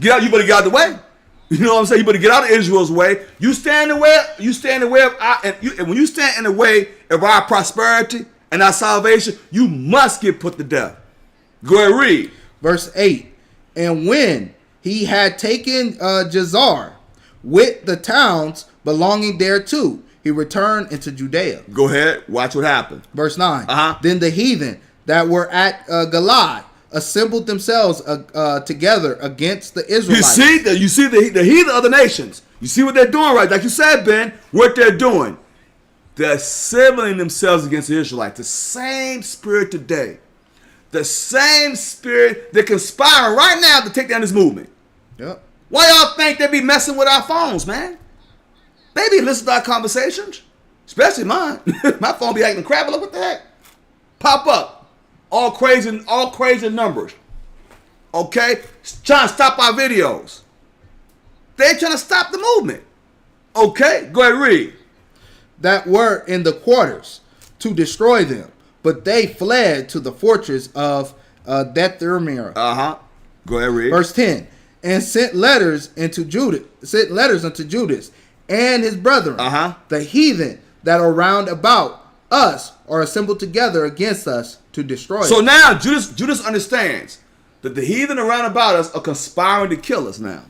Get out. You better get out the way. You know what I'm saying? You better get out of Israel's way. You stand in the way. You stand in the way of and when you stand in the way of our prosperity and our salvation, you must get put to death. Go ahead, read. Verse 8. And when he had taken Jazar with the towns belonging thereto, he returned into Judea. Go ahead. Watch what happened. Verse 9. Then the heathen that were at Gilad assembled themselves together against the Israelites. You see the heathen of the nations. You see what they're doing, right? Like you said, Ben, what they're doing. They're assembling themselves against the Israelites. The same spirit today. The same spirit they're conspiring right now to take down this movement. Yep. Why y'all think they be messing with our phones, man? They be listening to our conversations. Especially mine. My phone be acting crap. Look, what the heck? Pop up. All crazy numbers. Okay? Trying to stop our videos. They're trying to stop the movement. Okay? Go ahead, read. That were in the quarters to destroy them. But they fled to the fortress of Dethermira. Go ahead, read. Verse 10. And sent letters unto Judas and his brethren. The heathen that are round about us are assembled together against us to destroy us. So now Judas understands that the heathen around about us are conspiring to kill us now.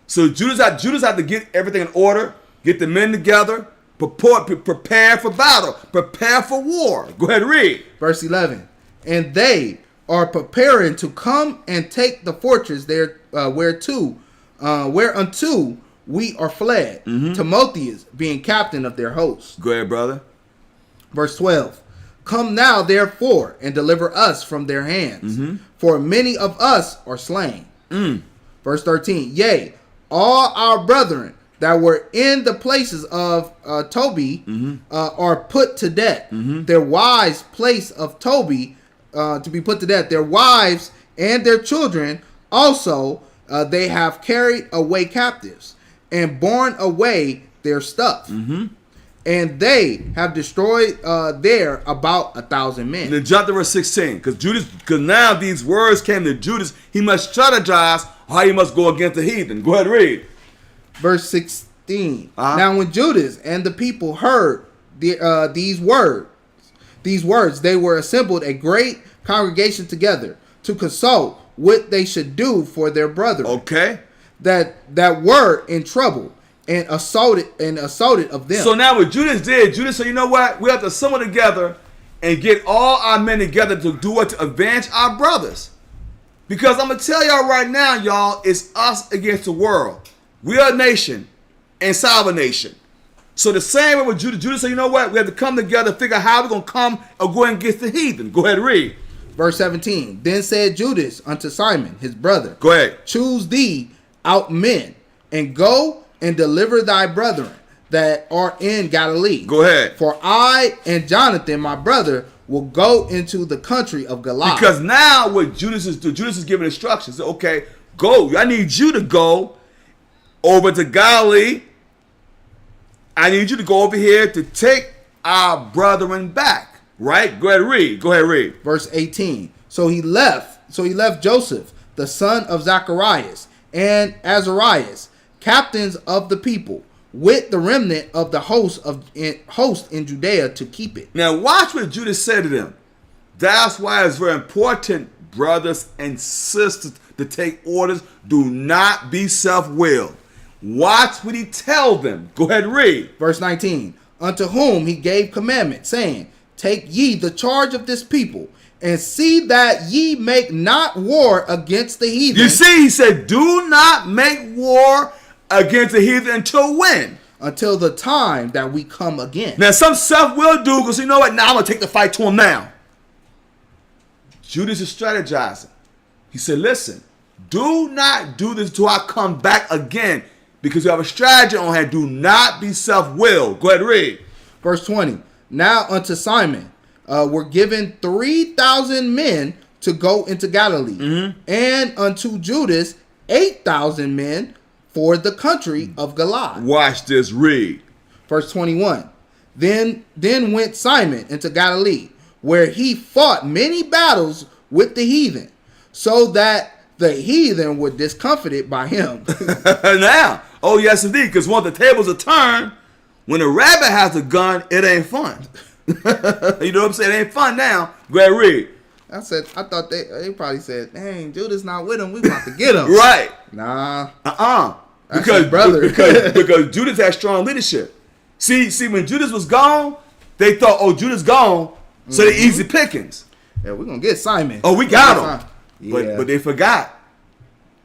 So Judas had to get everything in order, get the men together, prepare for battle, prepare for war. Go ahead, read. Verse 11. And they are preparing to come and take the fortress there, whereunto we are fled. Timotheus being captain of their host. Go ahead, brother. Verse 12. Come now, therefore, and deliver us from their hands, for many of us are slain. Verse 13. Yea, all our brethren that were in the places of Toby are put to death. Their wives' place of Toby to be put to death. Their wives and their children also they have carried away captives and borne away their stuff. And they have destroyed there about 1,000 men. Then jump to verse 16, because now these words came to Judas. He must strategize how he must go against the heathen. Go ahead, read. Verse 16. Now when Judas and the people heard these words, they were assembled a great congregation together to consult what they should do for their brethren. Okay. That were in trouble and assaulted of them. So now what Judas did, Judas said, you know what? We have to assemble together and get all our men together to do what? To avenge our brothers. Because I'm going to tell y'all right now, y'all, it's us against the world. We are a nation and salve a nation. So the same way with Judas said, you know what? We have to come together, figure out how we're going to come or go against the heathen. Go ahead, read. Verse 17. Then said Judas unto Simon, his brother, go ahead. Choose thee out men, and go and deliver thy brethren that are in Galilee. Go ahead. For I and Jonathan, my brother, will go into the country of Galilee. Because now what Judas is doing, Judas is giving instructions. Okay, go. I need you to go over to Galilee. I need you to go over here to take our brethren back. Right? Go ahead, read. Go ahead, read. Verse 18. So he left Joseph, the son of Zacharias, and Azarias, captains of the people, with the remnant of the host in Judea to keep it. Now watch what Judas said to them. That's why it's very important, brothers and sisters, to take orders. Do not be self-willed. Watch what he tell them. Go ahead and read. Verse 19. Unto whom he gave commandment, saying, take ye the charge of this people, and see that ye make not war against the heathen. You see, he said, do not make war against the heathen until when? Until the time that we come again. Now, some self-willed dude goes, you know what? Now I'm going to take the fight to him now. Judas is strategizing. He said, listen, do not do this until I come back again, because you have a strategy on hand. Do not be self-willed. Go ahead and read. Verse 20. Now unto Simon were given 3,000 men to go into Galilee, and unto Judas 8,000 men for the country of Galilee. Watch this. Read. Verse 21. Then went Simon into Galilee, where he fought many battles with the heathen, so that the heathen were discomfited by him. Now, oh yes indeed, because once the tables are turned, when a rabbit has a gun, it ain't fun. You know what I'm saying? It ain't fun now. Go ahead, read. I thought they probably said, dang, Judas not with him. We about to get him. Right. Nah. Because his brother. because Judas had strong leadership. See, when Judas was gone, they thought, oh, Judas gone, so they easy pickings. Yeah, we're gonna get Simon. Oh, we got him. Yeah. But they forgot.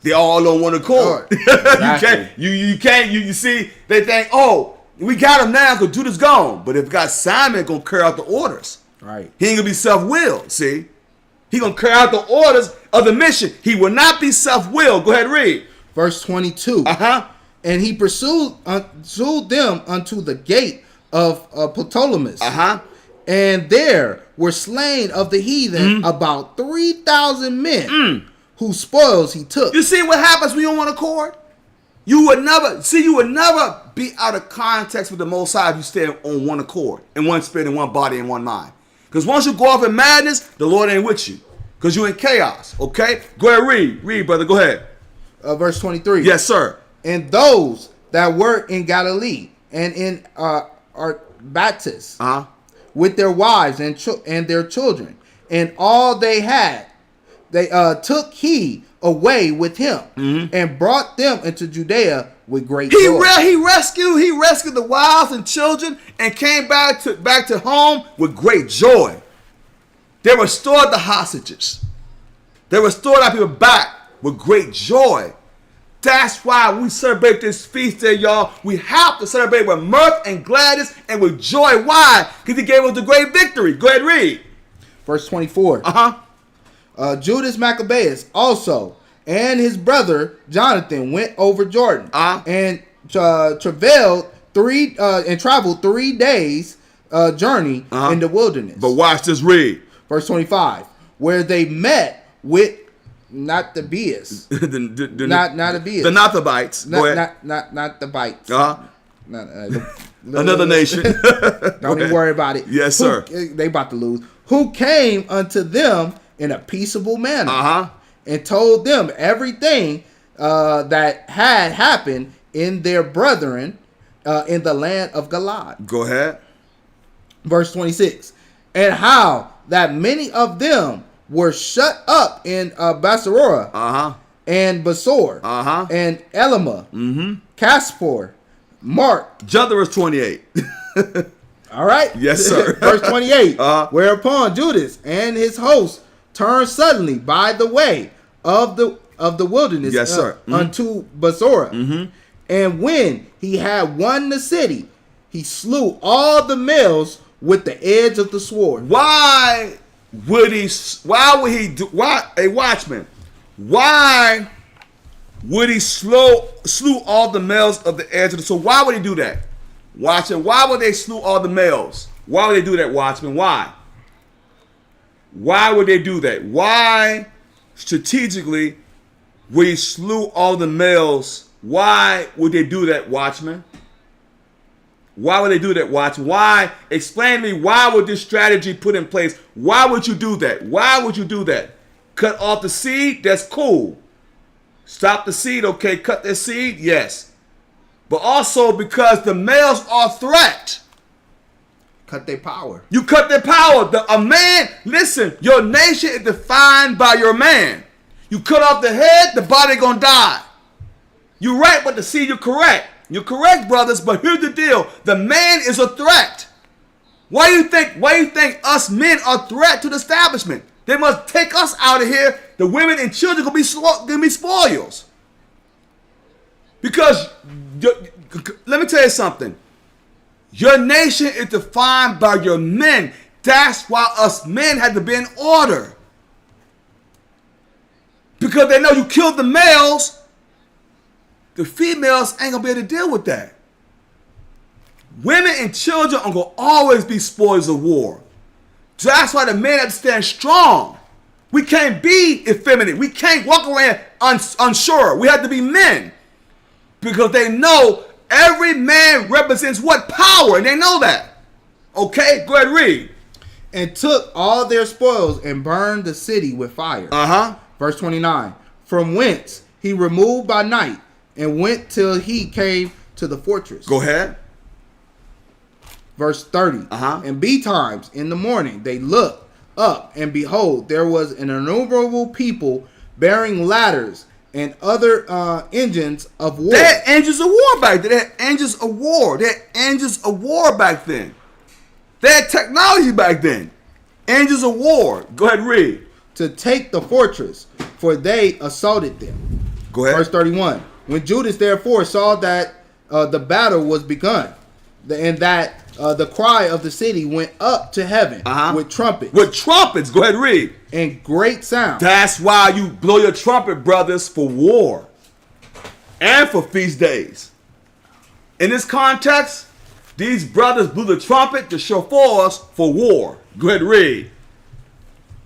They all on one accord. Exactly. You can't. You see, they think, oh, we got him now because Judas gone. But if got Simon, gonna carry out the orders. Right. He ain't gonna be self-willed. See, he gonna carry out the orders of the mission. He will not be self-willed. Go ahead, read. Verse 22. And he pursued them unto the gate of Ptolemais. And there were slain of the heathen about 3,000 men, whose spoils he took. You see what happens when you don't want accord? You would never be out of context with the Most High if you stay on one accord, in one spirit, in one body, in one mind. Because once you go off in madness, the Lord ain't with you. Because you're in chaos, okay? Go ahead, read. Read, brother, go ahead. Verse 23. Yes, sir. And those that were in Galilee and in Arbatis, with their wives and their children, and all they had, they took he away with him, and brought them into Judea with great joy. He rescued the wives and children, and came back to home with great joy. They restored the hostages. They restored our people back with great joy. That's why we celebrate this feast day, y'all. We have to celebrate with mirth and gladness and with joy. Why? Because he gave us the great victory. Go ahead, read. Verse 24. Judas Maccabees also and his brother Jonathan went over Jordan and traveled 3 days journey in the wilderness. But watch this, read. Verse 25. Where they met with not the Beas. Not the Beas. The Nothabites. Not the bites. Another nation. Don't even worry about it. Yes, sir. They about to lose. Who came unto them in a peaceable manner, and told them everything that had happened in their brethren in the land of Galilee. Go ahead. Verse 26. And how that many of them were shut up in Basarora, and Besor, and Elama, Caspor, Mark. Jump to verse 28. All right. Yes, sir. Verse 28. Whereupon Judas and his host turned suddenly by the way of the wilderness, yes, sir. Unto Besora. And when he had won the city, he slew all the males with the edge of the sword. Why would he slew all the males of the edge of the sword? Why would he do that? Watchman, why would they slew all the males? Why would they do that, Watchman? Why? Why would they do that? Why strategically would he slew all the males? Why would they do that, Watchman? Why would they do that, Watchman? Why? Explain to me, why would this strategy put in place? Why would you do that? Why would you do that? Cut off the seed? That's cool. Stop the seed, okay? Cut the seed? Yes. but also because the males are a threat. Cut their power. You cut their power. A man, listen, your nation is defined by your man. You cut off the head, the body gonna die. You're right, but the seed, you're correct. You're correct, brothers, but here's the deal. The man is a threat. Why do you think us men are a threat to the establishment? They must take us out of here. The women and children gonna be spoils. Because, let me tell you something. Your nation is defined by your men. That's why us men had to be in order. Because they know you killed the males, the females ain't gonna be able to deal with that. Women and children are gonna always be spoils of war. That's why the men have to stand strong. We can't be effeminate. We can't walk around unsure. We have to be men. Because they know every man represents what? Power. And they know that. Okay? Go ahead, read. And took all their spoils and burned the city with fire. Verse 29. From whence he removed by night and went till he came to the fortress. Go ahead. Verse 30. And betimes in the morning they looked up, and behold, there was an innumerable people bearing ladders and other engines of war. They had engines of war back then. They had engines of war. They had engines of war back then. They had technology back then. Engines of war. Go ahead, read. To take the fortress, for they assaulted them. Go ahead. Verse 31. When Judas therefore saw that the battle was begun, and that the cry of the city went up to heaven with trumpets. With trumpets. Go ahead, read. And great sound. That's why you blow your trumpet, brothers, for war and for feast days. In this context, these brothers blew the trumpet to show force for war. Go ahead, read.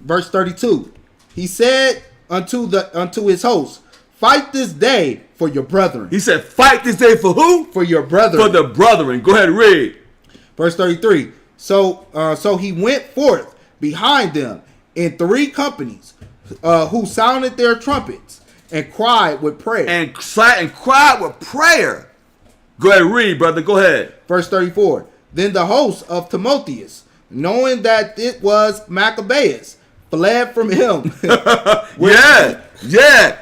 Verse 32. He said unto his host, fight this day for your brethren. He said, fight this day for who? For your brethren. For the brethren. Go ahead, read. Verse 33. So he went forth behind them in 3 companies, who sounded their trumpets and cried with prayer. And cried with prayer. Go ahead, read, brother. Go ahead. Verse 34. Then the host of Timotheus, knowing that it was Maccabees, fled from him. Yeah.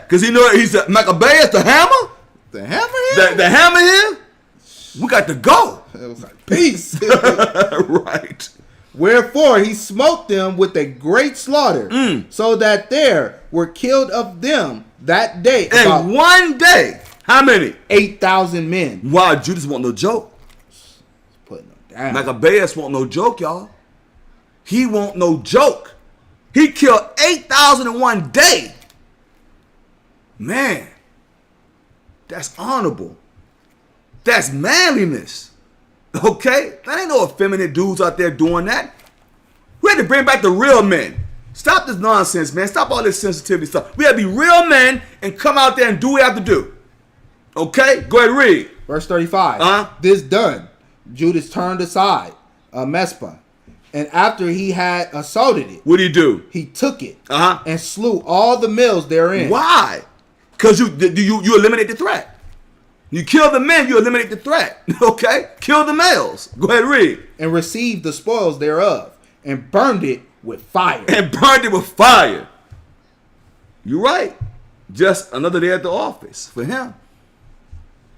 Because he's a Maccabees, the hammer. The hammer here? The hammer here? We got to go. It was like, peace. Right. Wherefore he smote them with a great slaughter, so that there were killed of them that day. In one day. How many? 8,000 men. Wow, Judas want no joke. Putting them down. Maccabees want no joke, y'all. He want no joke. He killed 8,000 in one day. Man, that's honorable. That's manliness. Okay? That ain't no effeminate dudes out there doing that. We had to bring back the real men. Stop this nonsense, man. Stop all this sensitivity stuff. We had to be real men and come out there and do what we have to do. Okay? Go ahead, read. Verse 35. This done, Judas turned aside Mespah, and after he had assaulted it, what did he do? He took it and slew all the males therein. Why? Because you eliminate the threat. You kill the men, you eliminate the threat. Okay? Kill the males. Go ahead, read. And received the spoils thereof, and burned it with fire. And burned it with fire. You're right. Just another day at the office for him.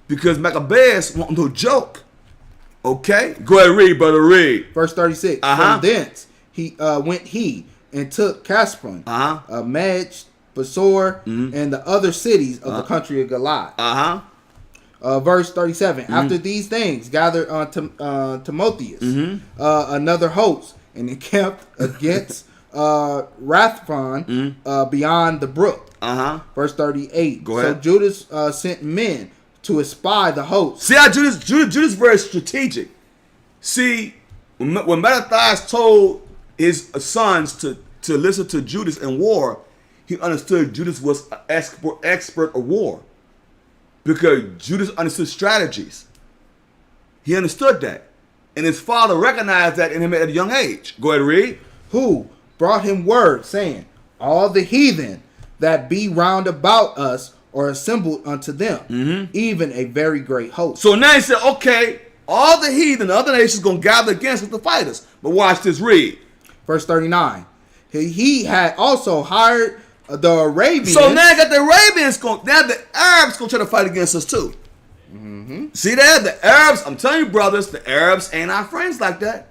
Because Maccabees want no joke. Okay? Go ahead, read, brother, read. Verse 36. From thence he went and took Caspon, Medj, Besor, and the other cities of the country of Galilee. Verse 37. After these things gathered Timotheus, another host, and encamped against Rathphon beyond the brook. Verse 38. Go ahead. So Judas sent men to espy the host. See how Judas very strategic. See, when Mattathias told his sons to listen to Judas in war, he understood Judas was an expert of war. Because Judas understood strategies. He understood that. And his father recognized that in him at a young age. Go ahead, read. Who brought him word, saying, all the heathen that be round about us or assembled unto them, even a very great host. So now he said, okay, all the heathen, the other nations going to gather against us to fight us. But watch this, read. Verse 39. He had also hired the Arabians. So now got the Arabians now the Arabs going to try to fight against us too. See that? The Arabs, I'm telling you, brothers, the Arabs ain't our friends like that.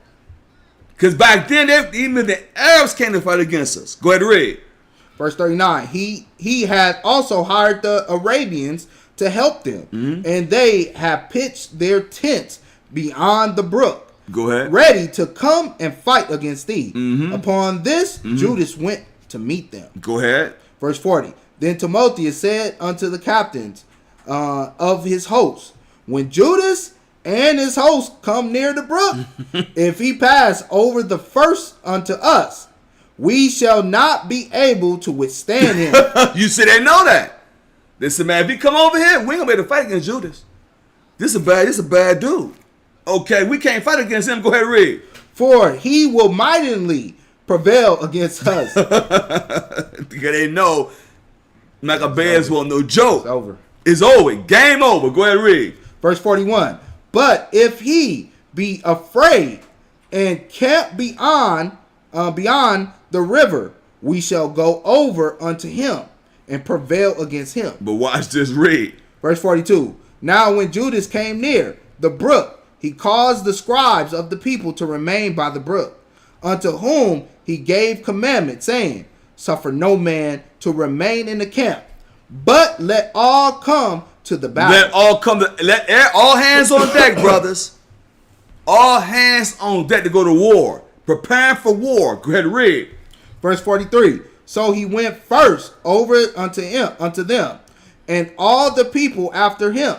Because back then, even the Arabs came to fight against us. Go ahead and read. Verse 39. He had also hired the Arabians to help them, and they had pitched their tents beyond the brook. Go ahead. Ready to come and fight against thee. Upon this, Judas went to meet them. Go ahead. Verse 40. Then Timotheus said unto the captains of his host, when Judas and his host come near the brook, if he pass over the first unto us, we shall not be able to withstand him. You see, they know that. They said, man, if he come over here, we ain't gonna be able to fight against Judas. This is a bad dude. Okay, we can't fight against him. Go ahead and read. For he will mightily prevail against us. Because they know Maccabees won't no joke. It's over. It's over. Game over. Go ahead and read. Verse 41. But if he be afraid and camp beyond the river, we shall go over unto him and prevail against him. But watch this, read. Verse 42. Now when Judas came near the brook, he caused the scribes of the people to remain by the brook, unto whom he gave commandment, saying, suffer no man to remain in the camp, but let all come to the battle. Let all hands on deck, brothers. All hands on deck to go to war. Preparing for war. Go ahead and read. Verse 43. So he went first over unto them, and all the people after him.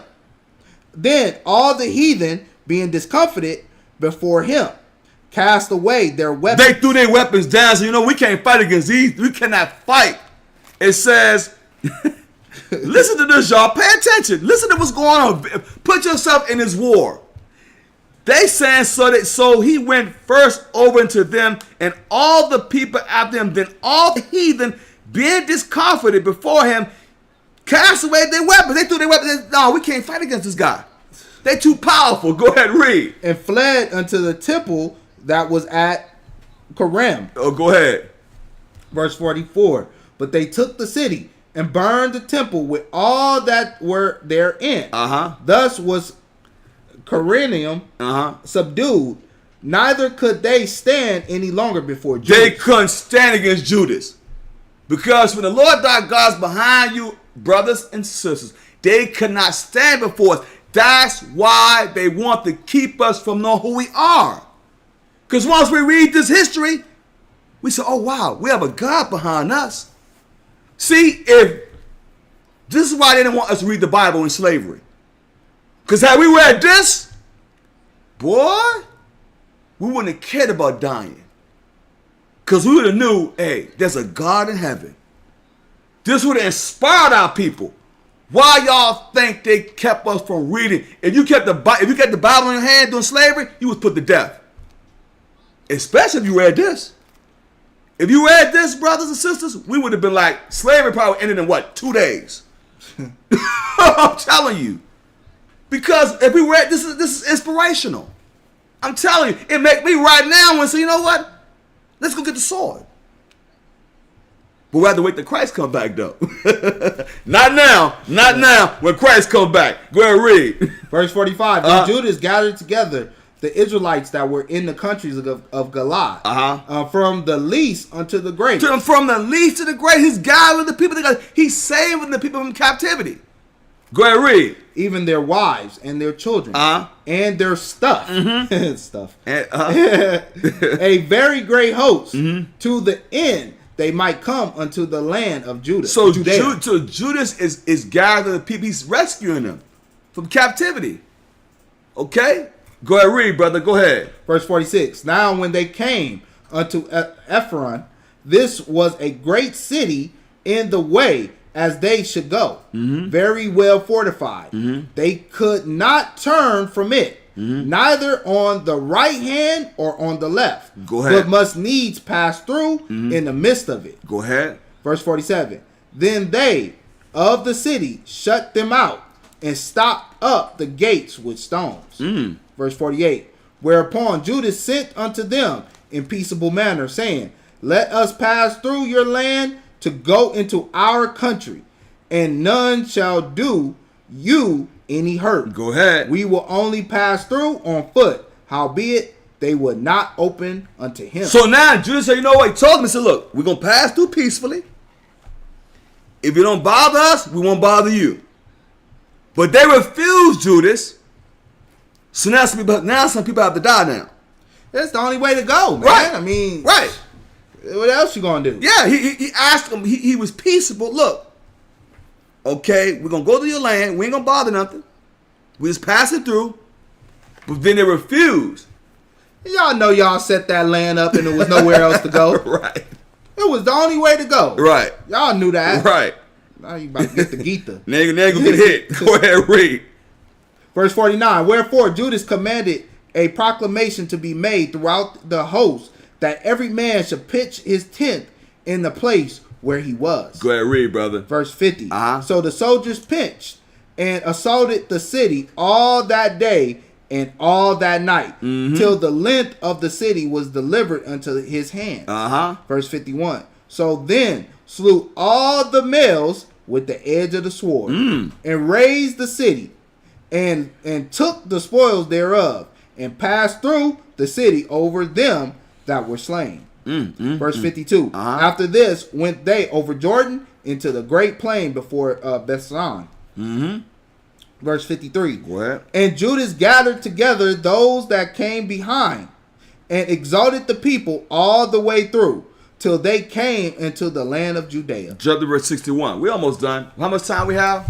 Then all the heathen, being discomfited before him, cast away their weapons. They threw their weapons down. So we can't fight against these. We cannot fight. It says, listen to this, y'all. Pay attention. Listen to what's going on. Put yourself in this war. They saying so he went first over into them, and all the people after him. Then all the heathen, being discomfited before him, cast away their weapons. They threw their weapons. No, we can't fight against this guy. They too powerful. Go ahead and read. And fled unto the temple that was at Coram. Oh, go ahead. Verse 44. But they took the city and burned the temple with all that were therein. Thus was Capernaum subdued. Neither could they stand any longer before Judas. They couldn't stand against Judas. Because when the Lord thy God is behind you, brothers and sisters, they could not stand before us. That's why they want to keep us from knowing who we are. Because once we read this history, we say, oh wow, we have a God behind us. See, if this is why they didn't want us to read the Bible in slavery. Because had we read this, boy, we wouldn't have cared about dying. Because we would have knew, hey, there's a God in heaven. This would have inspired our people. Why y'all think they kept us from reading? If you kept the Bible in your hand during slavery, you was put to death. Especially if you read this. If you read this, brothers and sisters, we would have been like, slavery probably ended in what, 2 days? I'm telling you. Because if we read this is inspirational. I'm telling you, it make me right now and say, you know what? Let's go get the sword. But we have to wait till Christ come back, though. Not now. Not now. When Christ come back. Go ahead and read. Verse 45. Then Judas gathered together the Israelites that were in the countries of Galilee, from the least unto the great. From the least to the great. He's gathering the people. He's saving the people from captivity. Go ahead and read. Even their wives and their children and their stuff. Stuff. A very great host to the end they might come unto the land of Judah. So Judas is gathering the people. He's rescuing them from captivity. Okay? Go ahead, read, brother. Go ahead. Verse 46. Now when they came unto Ephron, this was a great city in the way as they should go, very well fortified. They could not turn from it, neither on the right hand or on the left. Go ahead. But must needs pass through in the midst of it. Go ahead. Verse 47. Then they of the city shut them out and stopped up the gates with stones. Verse 48. Whereupon Judas sent unto them in peaceable manner, saying, Let us pass through your land to go into our country, and none shall do you any hurt. Go ahead. We will only pass through on foot. Howbeit, they would not open unto him. So now Judas said, you know what? He told him, he said, look, we're going to pass through peacefully. If you don't bother us, we won't bother you. But they refused Judas. So now some people have to die now. That's the only way to go, man. Right. I mean, right. What else you gonna do? Yeah, he asked him, he was peaceable. Look, okay, we're going to go to your land. We ain't going to bother nothing. We just pass it through. But then they refused. Y'all know y'all set that land up and there was nowhere else to go. Right. It was the only way to go. Right. Y'all knew that. Right. Now you about to get the Gita. Now you gonna get hit. Go ahead, read. Verse 49. Wherefore Judas commanded a proclamation to be made throughout the host that every man should pitch his tent in the place where he was. Go ahead, read, brother. Verse 50. Uh-huh. So the soldiers pitched and assaulted the city all that day and all that night, till the length of the city was delivered unto his hand. Verse 51. So then slew all the males with the edge of the sword, and razed the city, and took the spoils thereof, and passed through the city over them that were slain. Verse 52. After this went they over Jordan into the great plain before Bethsan. Verse 53. What? And Judas gathered together those that came behind, and exalted the people all the way through, till they came into the land of Judea. Jump to verse 61. We're almost done. How much time we have?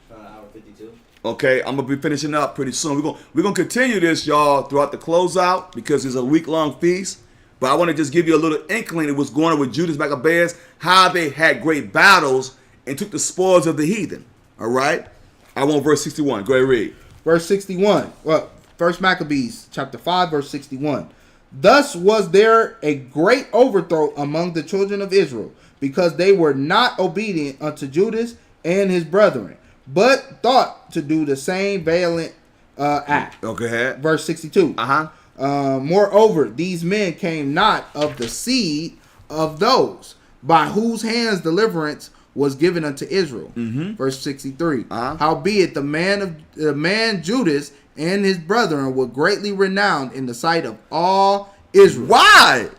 Hour 52. Okay, I'm gonna be finishing up pretty soon. We're gonna continue this, y'all, throughout the closeout because it's a week-long feast. But I want to just give you a little inkling of what's going on with Judas Maccabees, how they had great battles and took the spoils of the heathen. All right. I want verse 61. Go ahead, read. Verse 61. Well, First Maccabees chapter 5, verse 61. Thus was there a great overthrow among the children of Israel, because they were not obedient unto Judas and his brethren, but thought to do the same valiant act. Okay, ahead. Verse 62. Moreover, these men came not of the seed of those by whose hands deliverance was given unto Israel. Verse 63. Howbeit the man Judas and his brethren were greatly renowned in the sight of all Israel. Why?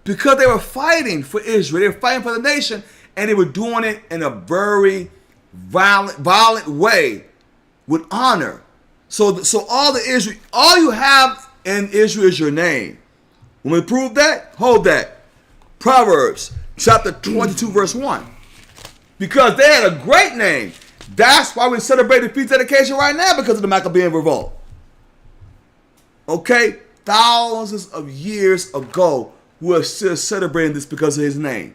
Because they were fighting for Israel. They were fighting for the nation, and they were doing it in a very violent way with honor. So all you have in Israel is your name. When we prove that, hold that. Proverbs chapter 22, verse 1. Because they had a great name. That's why we celebrate the feast dedication right now, because of the Maccabean revolt. Okay? Thousands of years ago, we're still celebrating this because of his name.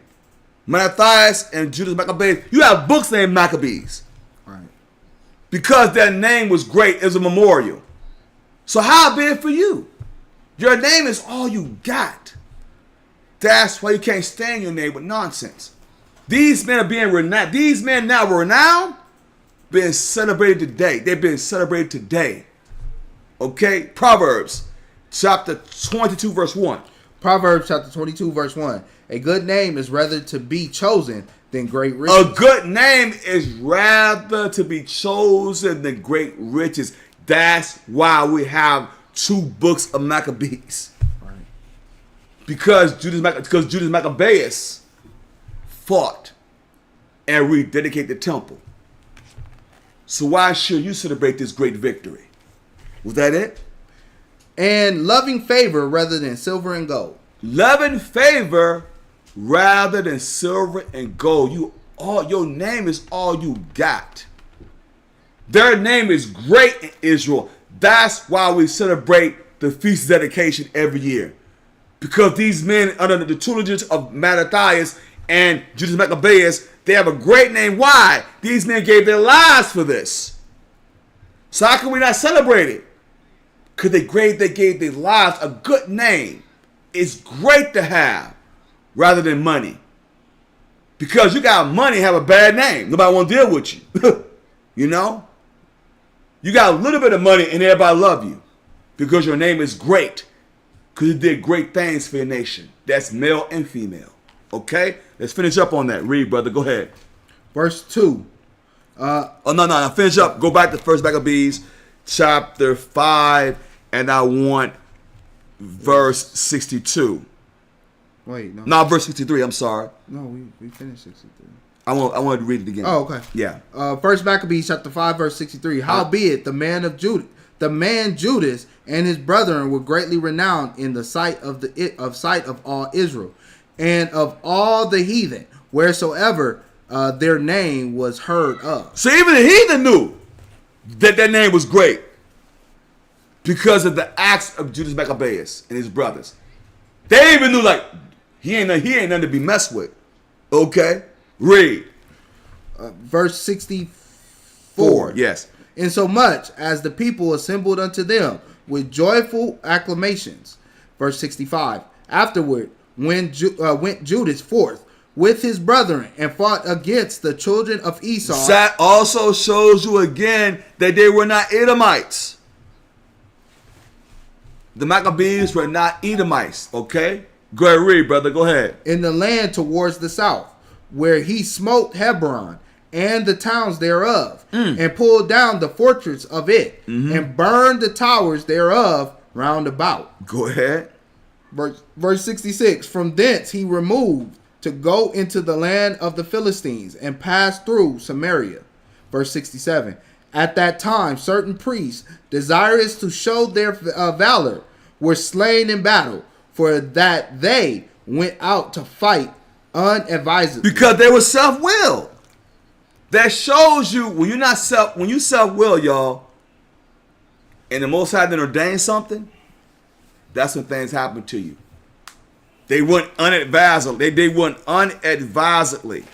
Matthias and Judas Maccabees. You have books named Maccabees. Right. Because their name was great as a memorial. So how be it for you? Your name is all you got. That's why you can't stand your name with nonsense. These men are being renowned. These men now were renowned, being celebrated today. They're being celebrated today. Okay? Proverbs chapter 22, verse 1. Proverbs chapter 22, verse 1. A good name is rather to be chosen than great riches. A good name is rather to be chosen than great riches. That's why we have 2 books of Maccabees. Right. Because Judas Maccabees fought and rededicate the temple. So why should you celebrate this great victory? Was that it? And loving favor rather than silver and gold. Loving favor rather than silver and gold. Your name is all you got. Their name is great in Israel. That's why we celebrate the feast of dedication every year. Because these men under the tutelage of Matthias and Judas Maccabees, they have a great name. Why? These men gave their lives for this. So how can we not celebrate it? Because they gave their lives. A good name is great to have rather than money. Because you got money, have a bad name. Nobody want to deal with you. You know? You got a little bit of money and everybody love you. Because your name is great. Because you did great things for your nation. That's male and female. Okay? Let's finish up on that. Read, brother. Go ahead. Verse 2. No. Finish up. Go back to 1 Maccabees chapter 5. And I want verse 62. Wait, no. No, verse 63. I'm sorry. No, we finished 63. I wanted to read it again. Oh, okay. Yeah. 1 Maccabees chapter 5, verse 63. Howbeit, the man Judas and his brethren were greatly renowned in the sight of all Israel, and of all the heathen, wheresoever their name was heard of. So even the heathen knew that their name was great because of the acts of Judas Maccabeus and his brothers. They even knew, like, he ain't nothing to be messed with. Okay? Read. Verse 64. Yes. Insomuch as the people assembled unto them with joyful acclamations. Verse 65. Afterward went Judas forth with his brethren and fought against the children of Esau. That also shows you again that they were not Edomites. The Maccabees were not Edomites. Okay? Go ahead, read, brother. Go ahead. In the land towards the south, where he smote Hebron and the towns thereof, and pulled down the fortress of it, and burned the towers thereof round about. Go ahead. Verse 66. From thence he removed to go into the land of the Philistines, and passed through Samaria. Verse 67. At that time certain priests, desirous to show their valor, were slain in battle, for that they went out to fight unadvisedly. Because they were self-willed. That shows you when you self-willed, y'all, and the Most High didn't ordain something, that's when things happen to you. They went unadvisedly. They went unadvisedly,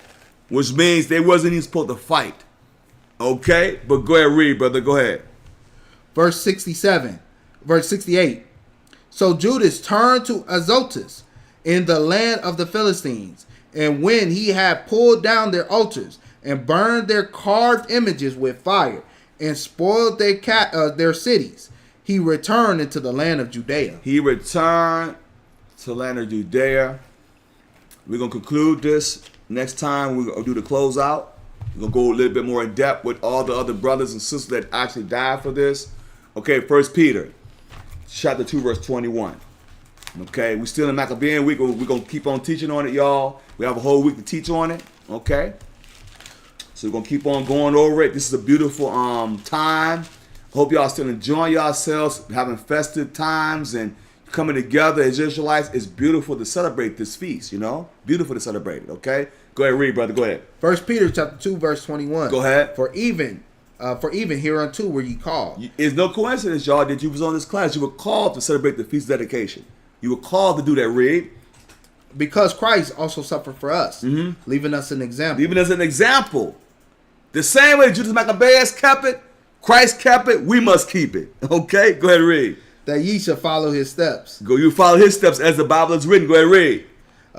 which means they wasn't even supposed to fight. Okay? But go ahead, read, brother. Go ahead. Verse 67. Verse 68. So Judas turned to Azotus in the land of the Philistines, and when he had pulled down their altars and burned their carved images with fire and spoiled their cities, he returned into the land of Judea. He returned to the land of Judea. We're going to conclude this. Next time we're going to do the closeout. We're going to go a little bit more in depth with all the other brothers and sisters that actually died for this. Okay, 1 Peter chapter 2, verse 21. Okay, we're still in Maccabean week. We're going to keep on teaching on it, y'all. We have a whole week to teach on it. Okay? So we're going to keep on going over it. This is a beautiful time. Hope y'all still enjoying yourselves, having festive times and coming together as Israelites. It's beautiful to celebrate this feast, you know? Beautiful to celebrate it, okay? Go ahead, read, brother. Go ahead. 1 Peter chapter 2, verse 21. Go ahead. For even hereunto were ye called. It's no coincidence, y'all, that you was on this class. You were called to celebrate the feast of dedication. You were called to do that, read. Because Christ also suffered for us, leaving us an example. Leaving us an example. The same way Judas Maccabeus kept it, Christ kept it, we must keep it. Okay? Go ahead and read. That ye shall follow his steps. You follow his steps as the Bible is written. Go ahead and read.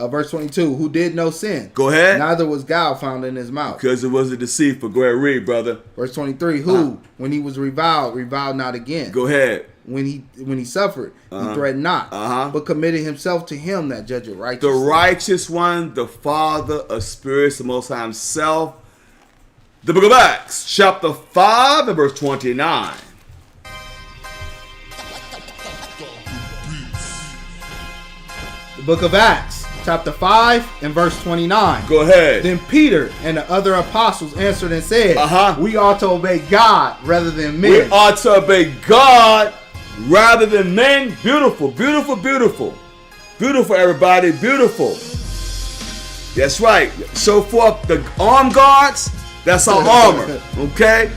Verse 22, who did no sin. Go ahead. Neither was guile found in his mouth. Because it was a deceitful. Go ahead and read, brother. Verse 23, who, when he was reviled not again. Go ahead. When he suffered, he threatened not, but committed himself to him that judgeth righteously. The righteous one, the Father of spirits, the Most High himself. The book of Acts, chapter 5 and verse 29. The book of Acts, chapter 5 and verse 29. Go ahead. Then Peter and the other apostles answered and said, we ought to obey God rather than men. We ought to obey God rather than men. Beautiful, beautiful, beautiful. Beautiful, everybody. Beautiful. That's right. Show forth the armed guards. That's our armor. Okay?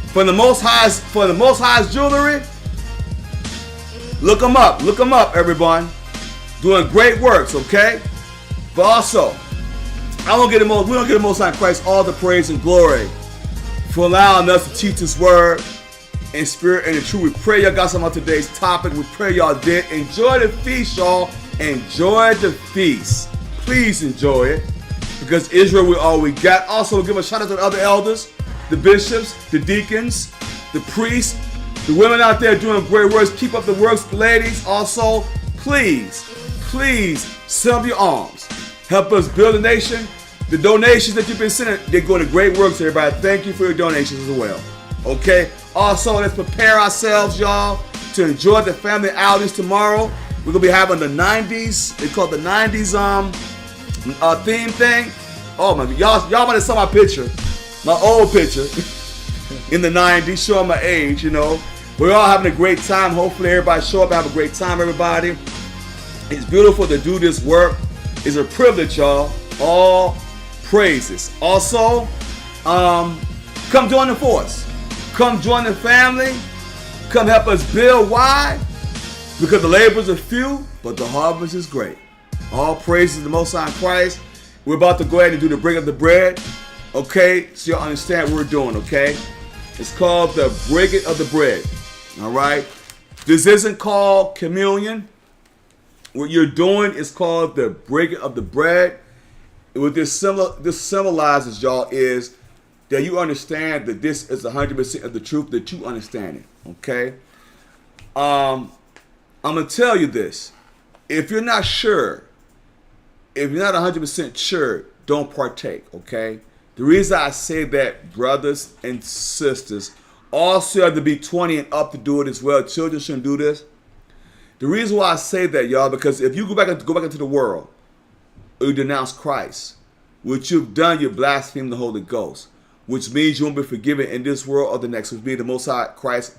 For the Most High's jewelry. Look them up. Look them up, everyone. Doing great works, okay? But also, we don't get the Most High Christ all the praise and glory for allowing us to teach His word in spirit and in truth. We pray y'all got some on today's topic. We pray y'all did. Enjoy the feast, y'all. Enjoy the feast. Please enjoy it. because Israel, we're all we got. Also, we'll give a shout out to the other elders, the bishops, the deacons, the priests, the women out there doing great works. Keep up the works, ladies. Also, please send up your arms. Help us build a nation. The donations that you've been sending, they're going to great works, everybody. Thank you for your donations as well. Okay? Also, let's prepare ourselves, y'all, to enjoy the family outings tomorrow. We're going to be having the 90s. They call it the 90s theme thing. Oh, my God. Y'all might have saw my picture. My old picture. In the 90s, showing my age, you know. We're all having a great time. Hopefully, everybody show up and have a great time, everybody. It's beautiful to do this work. It's a privilege, y'all. All praises. Also, come join the force. Come join the family. Come help us build. Why? Because the labors are few, but the harvest is great. All praises to the Most High Christ. We're about to go ahead and do the break of the bread. Okay? So y'all understand what we're doing, okay? It's called the breaking of the bread. All right? This isn't called communion. What you're doing is called the breaking of the bread. What this symbolizes, y'all, is that you understand that this is 100% of the truth, that you understand it. Okay? I'm going to tell you this. If you're not sure, if you're not 100% sure, don't partake. Okay? The reason I say that, brothers and sisters, also have to be 20 and up to do it as well. Children shouldn't do this. The reason why I say that, y'all, because if you go back into the world, or you denounce Christ, what you've done, you blaspheme the Holy Ghost, which means you won't be forgiven in this world or the next, which means the Most High Christ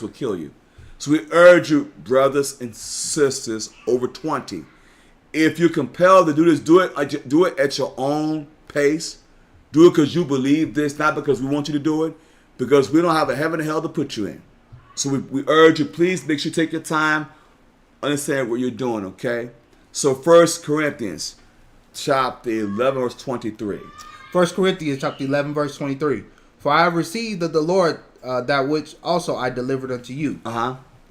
will kill you. So we urge you, brothers and sisters over 20, if you're compelled to do this, do it at your own pace. Do it because you believe this, not because we want you to do it, because we don't have a heaven and hell to put you in. So we urge you, please make sure you take your time, understand what you're doing, okay? So 1 Corinthians chapter 11, verse 23. 1 Corinthians chapter 11, verse 23. For I have received of the Lord that which also I delivered unto you.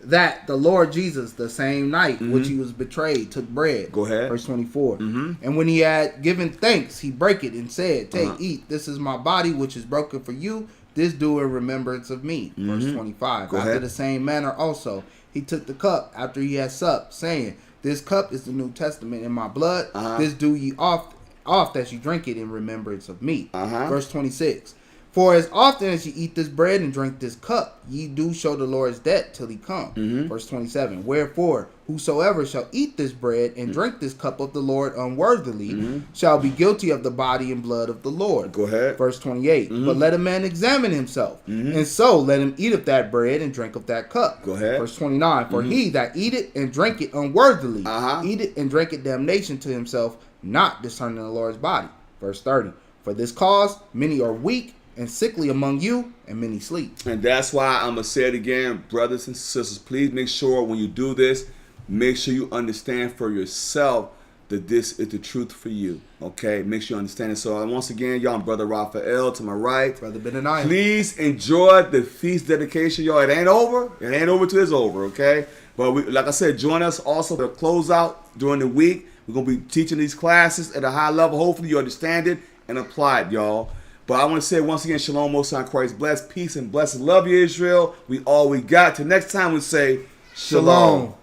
That the Lord Jesus, the same night which he was betrayed, took bread. Go ahead. Verse 24. And when he had given thanks, he brake it and said, Take, eat, this is my body which is broken for you. This do in remembrance of me. Verse 25. Go after ahead. the same manner also, he took the cup after he had supped, saying, This cup is the New Testament in my blood. This do ye oft that you drink it in remembrance of me. Verse 26. For as often as ye eat this bread and drink this cup, ye do show the Lord's death till he come. Verse 27. Wherefore, whosoever shall eat this bread and drink this cup of the Lord unworthily shall be guilty of the body and blood of the Lord. Go ahead. Verse 28. But let a man examine himself, and so let him eat of that bread and drink of that cup. Go ahead. Verse 29. For he that eateth and drink it unworthily, eateth and drink it damnation to himself, not discerning the Lord's body. Verse 30. For this cause many are weak and sickly among you, and many sleep. And that's why I'm going to say it again, brothers and sisters, please make sure when you do this, make sure you understand for yourself that this is the truth for you. Okay? Make sure you understand it. So once again, y'all, I'm Brother Raphael to my right. Brother Benaniah. Please enjoy the feast dedication, y'all. It ain't over. It ain't over till it's over, okay? But like I said, join us also to close out during the week. We're going to be teaching these classes at a high level. Hopefully you understand it and apply it, y'all. But I want to say once again, Shalom, Most High Christ, bless, peace, and blessing. Love you, Israel. We all we got. Till next time we say, Shalom.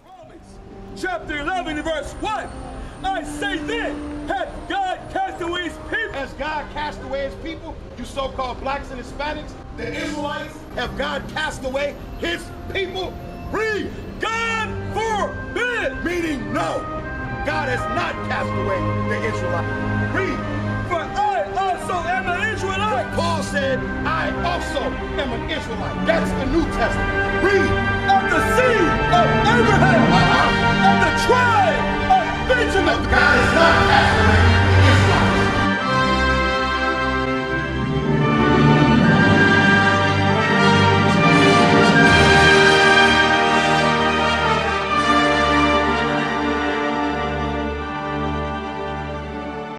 Chapter 11, verse 1. I say then, hath God cast away his people? Has God cast away his people? You so-called blacks and Hispanics, the Israelites, have God cast away his people? Read. God forbid. Meaning no. God has not cast away the Israelites. Read. For I also am an Israelite. Paul said, I also am an Israelite. That's the New Testament. Read. Of the seed of Abraham. Of the tribe of Benjamin.